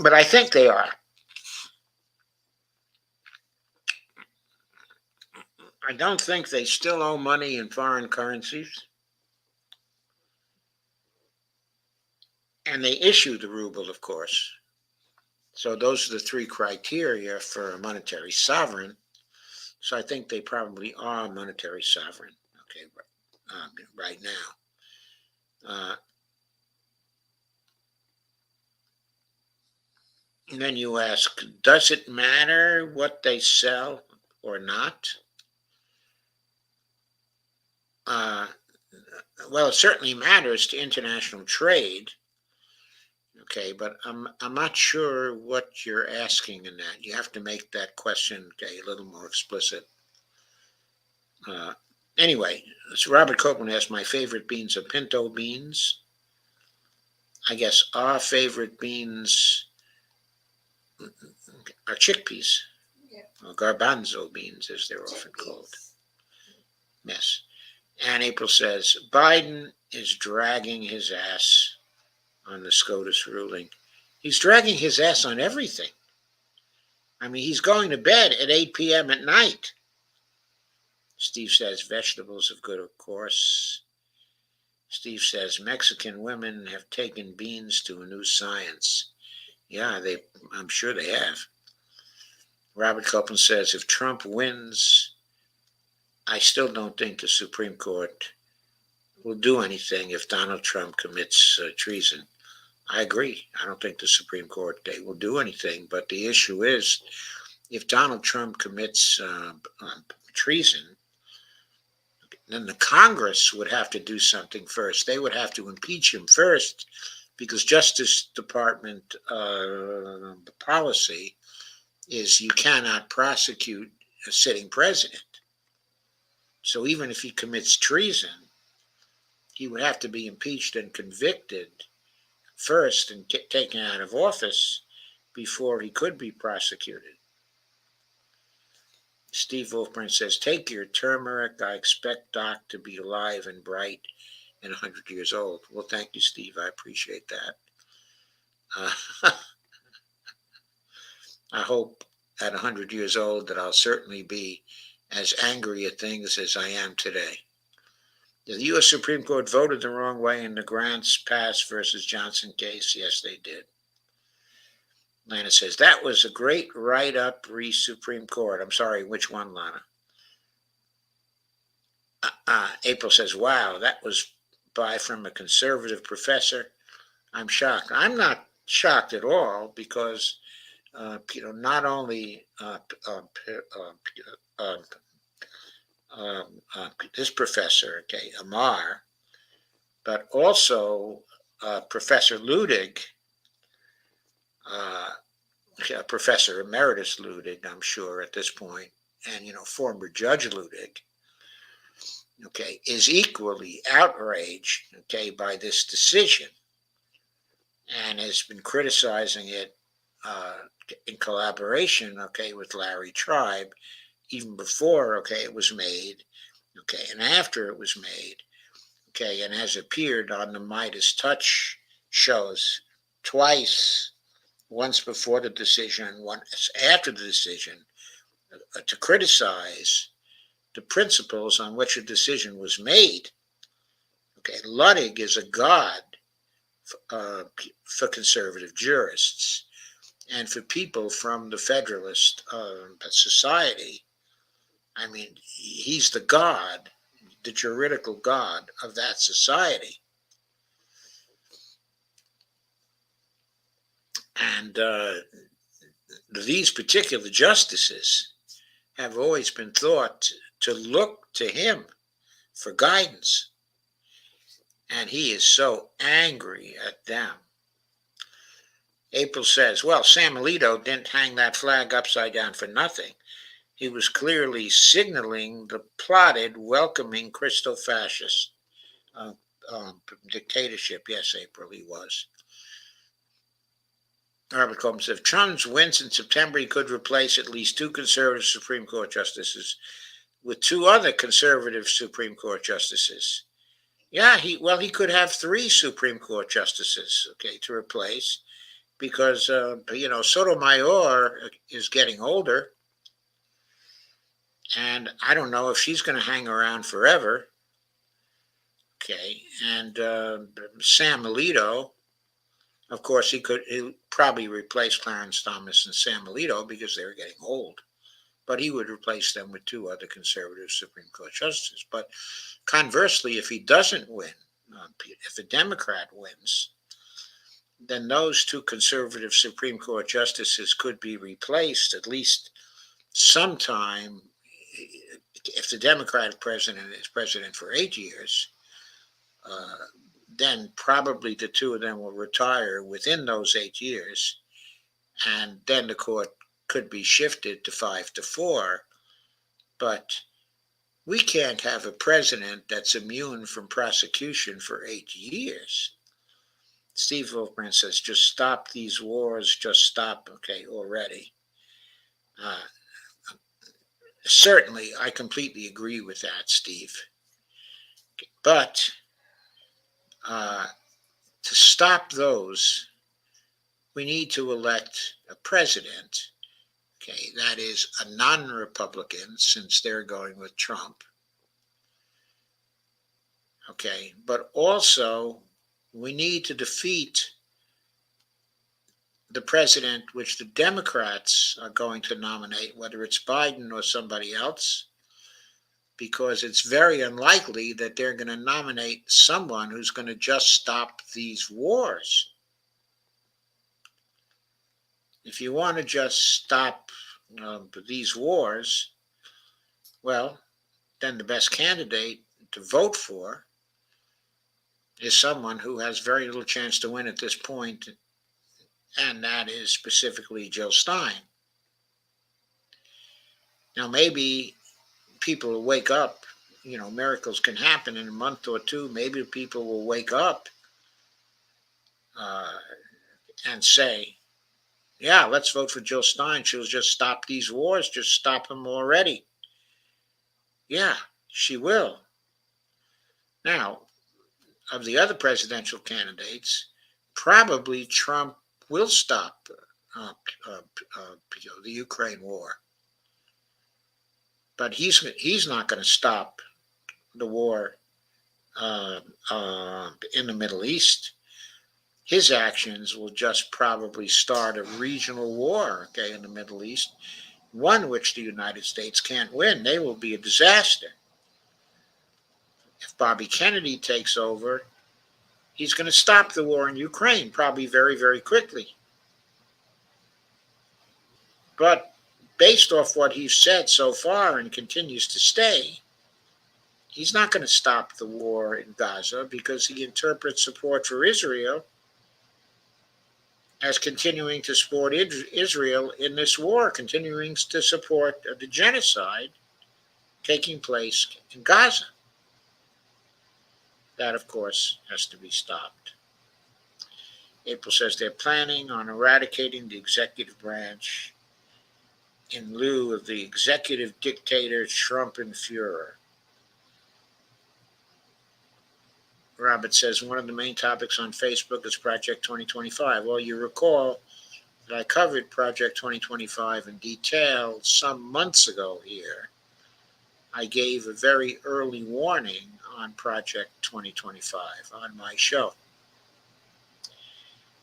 but I think they are. I don't think they still owe money in foreign currencies. And they issue the ruble, of course. So those are the three criteria for a monetary sovereign. So I think they probably are monetary sovereign, okay, right now. And then you ask, does it matter what they sell or not? Well, it certainly matters to international trade. Okay, but I'm not sure what you're asking in that. You have to make that question, okay, a little more explicit. Anyway, so Robert Copeland asked, my favorite beans are pinto beans. I guess our favorite beans are chickpeas, or garbanzo beans, as they're often called. Yes. And April says, Biden is dragging his ass on the SCOTUS ruling. He's dragging his ass on everything. I mean, he's going to bed at 8 p.m. at night. Steve says, vegetables of good, of course. Steve says, Mexican women have taken beans to a new science. Yeah, I'm sure they have. Robert Copeland says, if Trump wins, I still don't think the Supreme Court will do anything if Donald Trump commits treason. I agree. I don't think the Supreme Court will do anything. But the issue is, if Donald Trump commits treason, then the Congress would have to do something first. They would have to impeach him first, because Justice Department policy is you cannot prosecute a sitting president. So even if he commits treason, he would have to be impeached and convicted first and get taken out of office before he could be prosecuted. Steve Wolfbrand says, take your turmeric. I expect Doc to be alive and bright and 100 years old. Well, thank you, Steve. I appreciate that. I hope at 100 years old that I'll certainly be as angry at things as I am today. The U.S. Supreme Court voted the wrong way in the Grants Pass versus Johnson case. Yes, they did. Lana says, that was a great write-up, Supreme Court. I'm sorry, which one, Lana? April says, wow, that was from a conservative professor. I'm shocked. I'm not shocked at all, because not only this professor, okay, Amar, but also Professor Ludig, uh, Professor Emeritus Ludig, I'm sure at this point, and former Judge Ludig, okay, is equally outraged, okay, by this decision, and has been criticizing it uh, in collaboration, okay, with Larry Tribe, even before, okay, it was made, okay, and after it was made, okay, and has appeared on the Midas Touch shows twice, once before the decision, once after the decision, to criticize the principles on which a decision was made. Okay, Ludig is a god for conservative jurists and for people from the Federalist Society. I mean, he's the god, the juridical god of that society. And these particular justices have always been thought to look to him for guidance. And he is so angry at them. April says, well, Sam Alito didn't hang that flag upside down for nothing. He was clearly signaling the plotted, welcoming Christo-fascist dictatorship. Yes, April, he was. Robert Coleman says, if Trump wins in September, he could replace at least 2 conservative Supreme Court justices with 2 other conservative Supreme Court justices. Yeah, he could have 3 Supreme Court justices, okay, to replace, because Sotomayor is getting older, and I don't know if she's going to hang around forever. Okay, and Sam Alito, of course, he probably replace Clarence Thomas and Sam Alito because they're getting old, but he would replace them with 2 other conservative Supreme Court justices. But conversely, if he doesn't win, if a Democrat wins, then those 2 conservative Supreme Court justices could be replaced at least sometime. If the Democratic president is president for 8 years, then probably the 2 of them will retire within those 8 years, and then the court could be shifted to 5-4. But we can't have a president that's immune from prosecution for 8 years. Steve Wolfman says, just stop these wars, just stop, okay, already. Certainly, I completely agree with that, Steve. But to stop those, we need to elect a president, okay, that is a non-Republican, since they're going with Trump. Okay, but also we need to defeat the president which the Democrats are going to nominate, whether it's Biden or somebody else, because it's very unlikely that they're going to nominate someone who's going to just stop these wars. If you want to just stop these wars, well, then the best candidate to vote for is someone who has very little chance to win at this point, and that is specifically Jill Stein. Now, maybe people will wake up, miracles can happen in a month or 2. Maybe people will wake up and say, yeah, let's vote for Jill Stein. She'll just stop these wars, just stop them already. Yeah, she will. Now, of the other presidential candidates, probably Trump will stop the Ukraine war. But he's not going to stop the war in the Middle East. His actions will just probably start a regional war, okay, in the Middle East, one which the United States can't win. They will be a disaster. If Bobby Kennedy takes over, he's going to stop the war in Ukraine, probably very, very quickly. But based off what he's said so far and continues to stay, he's not going to stop the war in Gaza because he interprets support for Israel as continuing to support Israel in this war, continuing to support the genocide taking place in Gaza. That, of course, has to be stopped. April says they're planning on eradicating the executive branch in lieu of the executive dictator Trumpenführer. Robert says one of the main topics on Facebook is Project 2025. Well, you recall that I covered Project 2025 in detail some months ago here. I gave a very early warning on Project 2025 on my show.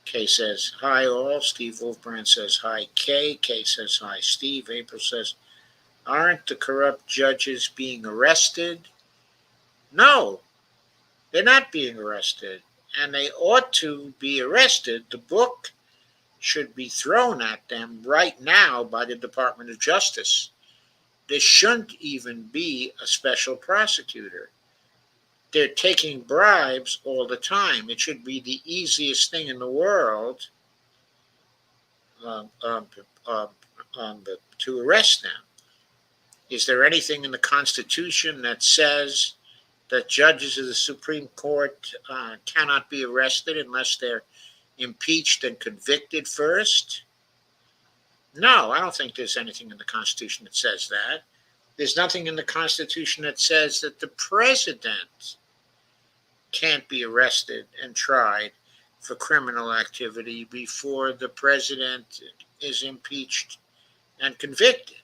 Kay says, hi all. Steve Wolfbrand says, hi Kay. Kay says, hi Steve. April says, aren't the corrupt judges being arrested? No, they're not being arrested, and they ought to be arrested. The book should be thrown at them right now by the Department of Justice. There shouldn't even be a special prosecutor. They're taking bribes all the time. It should be the easiest thing in the world to arrest them. Is there anything in the Constitution that says that judges of the Supreme Court cannot be arrested unless they're impeached and convicted first? No, I don't think there's anything in the Constitution that says that. There's nothing in the Constitution that says that the president can't be arrested and tried for criminal activity before the president is impeached and convicted.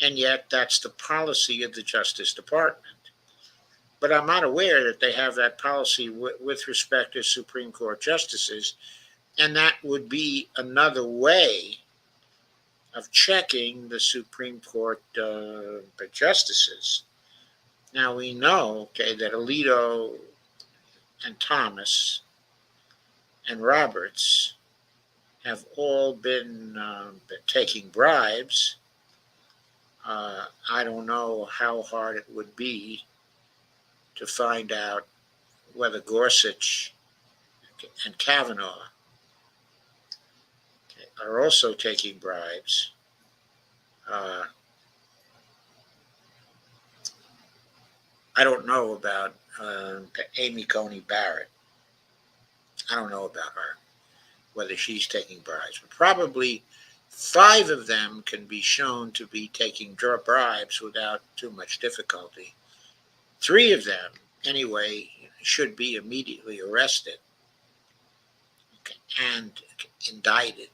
And yet that's the policy of the Justice Department. But I'm not aware that they have that policy with respect to Supreme Court justices, and that would be another way of checking the Supreme Court justices. Now we know, that Alito and Thomas and Roberts have all been taking bribes. I don't know how hard it would be to find out whether Gorsuch and Kavanaugh are also taking bribes. I don't know about Amy Coney Barrett. I don't know about her, whether she's taking bribes. But probably 5 of them can be shown to be taking bribes without too much difficulty. 3 of them, anyway, should be immediately arrested and indicted.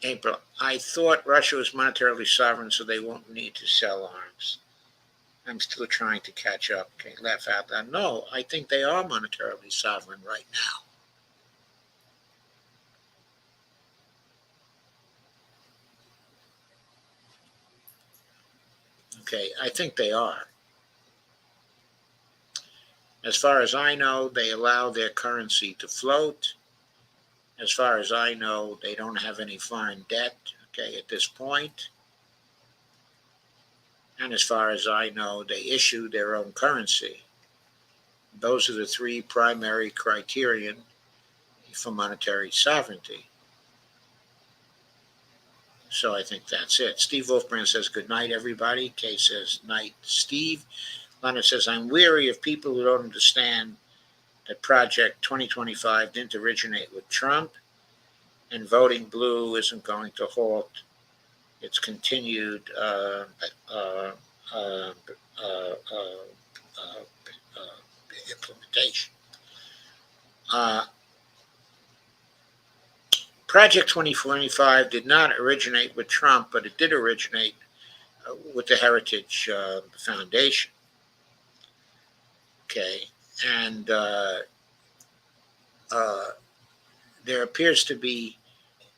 April, I thought Russia was monetarily sovereign, so they won't need to sell arms. I'm still trying to catch up. Okay, laugh out loud. No, I think they are monetarily sovereign right now. Okay, I think they are. As far as I know, they allow their currency to float. As far as I know, they don't have any foreign debt, at this point. And as far as I know, they issue their own currency. Those are the 3 primary criterion for monetary sovereignty. So I think that's it. Steve Wolfbrand says, good night, everybody. Kay says, night, Steve. Leonard says, I'm weary of people who don't understand that Project 2025 didn't originate with Trump, and voting blue isn't going to halt its continued implementation. Project 2025 did not originate with Trump, but it did originate with the Heritage Foundation. And there appears to be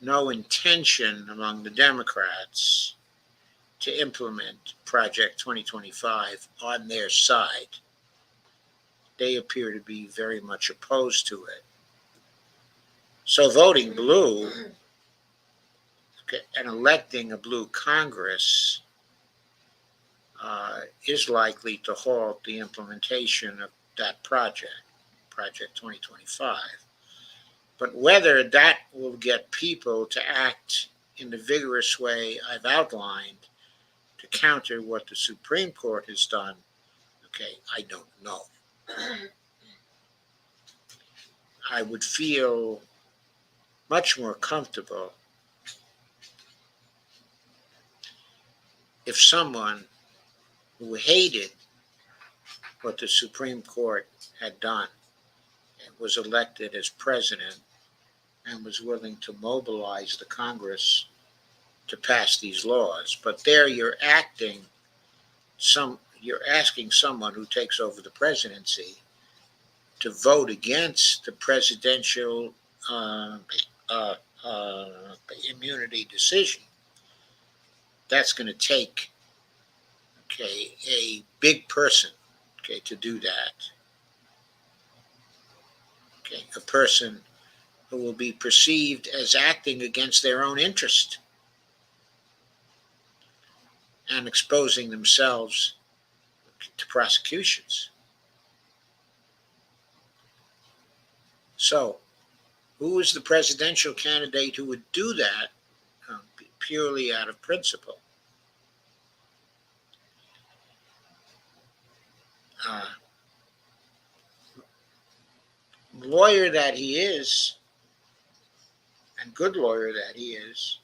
no intention among the Democrats to implement Project 2025 on their side. They appear to be very much opposed to it. So voting blue and electing a blue Congress is likely to halt the implementation of that project, Project 2025. But whether that will get people to act in the vigorous way I've outlined to counter what the Supreme Court has done, I don't know. I would feel much more comfortable if someone who hated what the Supreme Court had done and was elected as president and was willing to mobilize the Congress to pass these laws. But there you're asking someone who takes over the presidency to vote against the presidential immunity decision. That's going to take a big person to do that. A person who will be perceived as acting against their own interest and exposing themselves to prosecutions. So, who is the presidential candidate who would do that purely out of principle? Lawyer that he is, and good lawyer that he is,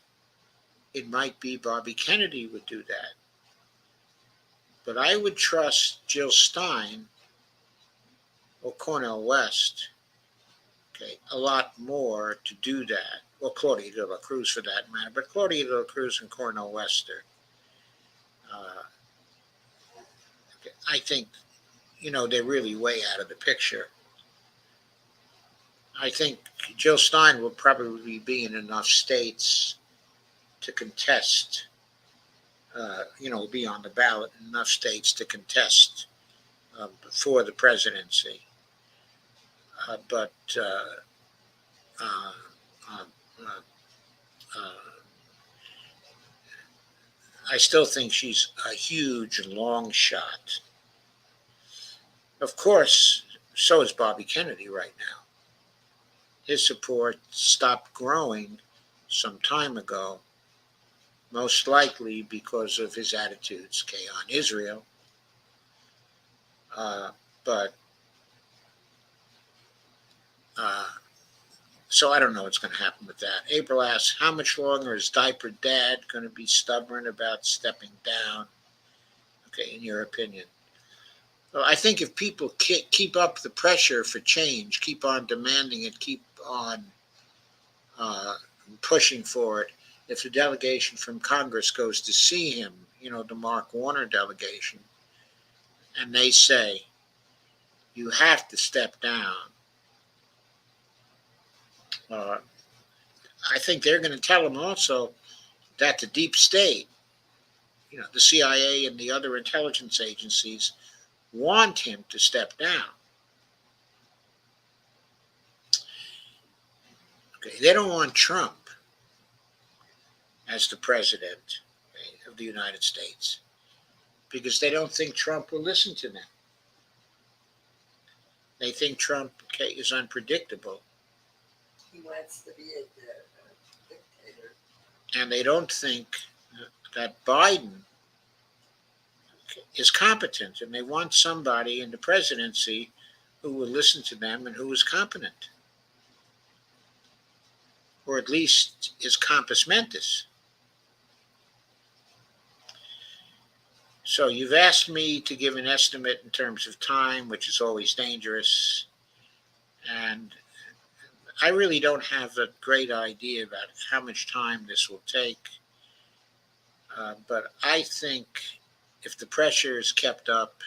it might be Bobby Kennedy would do that. But I would trust Jill Stein or Cornel West a lot more to do that. Or Claudia de la Cruz for that matter. But Claudia de la Cruz and Cornel West are, I think, they're really way out of the picture. I think Jill Stein will probably be in enough states to contest, be on the ballot in enough states to contest for the presidency. But I still think she's a huge long shot. Of course, so is Bobby Kennedy right now. His support stopped growing some time ago, most likely because of his attitudes on Israel. So I don't know what's going to happen with that. April asks, how much longer is Diaper Dad going to be stubborn about stepping down? In your opinion. Well, I think if people keep up the pressure for change, keep on demanding it, keep on pushing for it, if the delegation from Congress goes to see him, the Mark Warner delegation, and they say, you have to step down, I think they're going to tell him also that the deep state, the CIA and the other intelligence agencies want him to step down. They don't want Trump as the president of the United States because they don't think Trump will listen to them. They think Trump is unpredictable. He wants to be a dictator. And they don't think that Biden is competent, and they want somebody in the presidency who will listen to them and who is competent, or at least is compos mentis. So you've asked me to give an estimate in terms of time, which is always dangerous, and I really don't have a great idea about how much time this will take, but I think if the pressure is kept up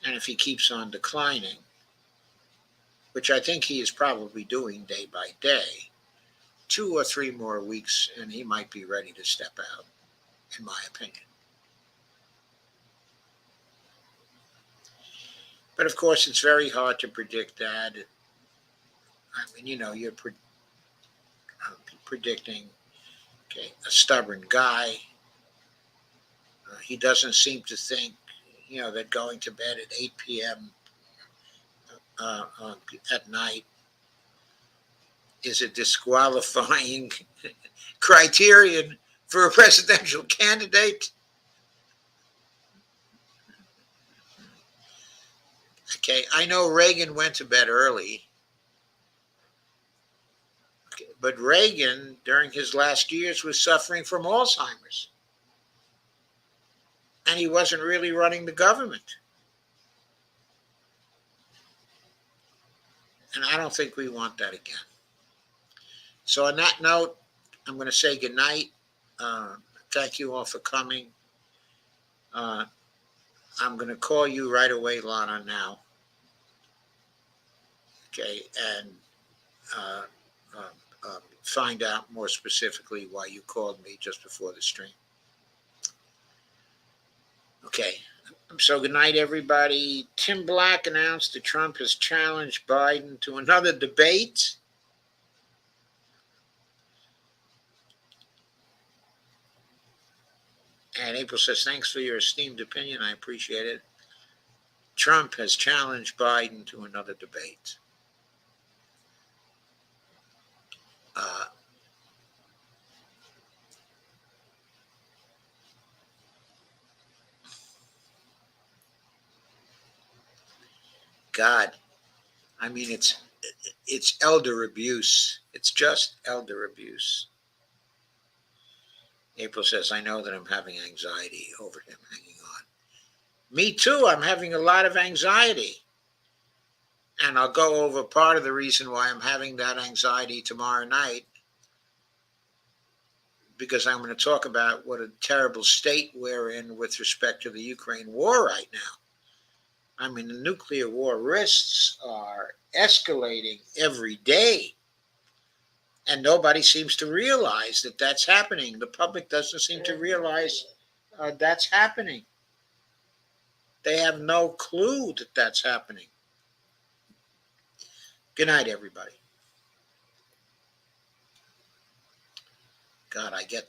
and if he keeps on declining, which I think he is probably doing day by day, 2 or 3 more weeks and he might be ready to step out, in my opinion. But of course, it's very hard to predict that. I mean, you're predicting, okay, a stubborn guy. He doesn't seem to think, that going to bed at 8 p.m. At night is a disqualifying criterion for a presidential candidate. Okay, I know Reagan went to bed early, but Reagan, during his last years, was suffering from Alzheimer's. And he wasn't really running the government. And I don't think we want that again. So on that note, I'm going to say goodnight. Thank you all for coming. I'm going to call you right away, Lana, now. Okay, and find out more specifically why you called me just before the stream. Okay, so good night, everybody. Tim Black announced that Trump has challenged Biden to another debate. And April says, thanks for your esteemed opinion. I appreciate it. Trump has challenged Biden to another debate. God, I mean, it's elder abuse. It's just elder abuse. April says, I know that I'm having anxiety over him hanging on. Me too. I'm having a lot of anxiety. And I'll go over part of the reason why I'm having that anxiety tomorrow night, because I'm going to talk about what a terrible state we're in with respect to the Ukraine war right now. I mean, the nuclear war risks are escalating every day. And nobody seems to realize that that's happening. The public doesn't seem to realize that's happening. They have no clue that that's happening. Good night, everybody. God, I get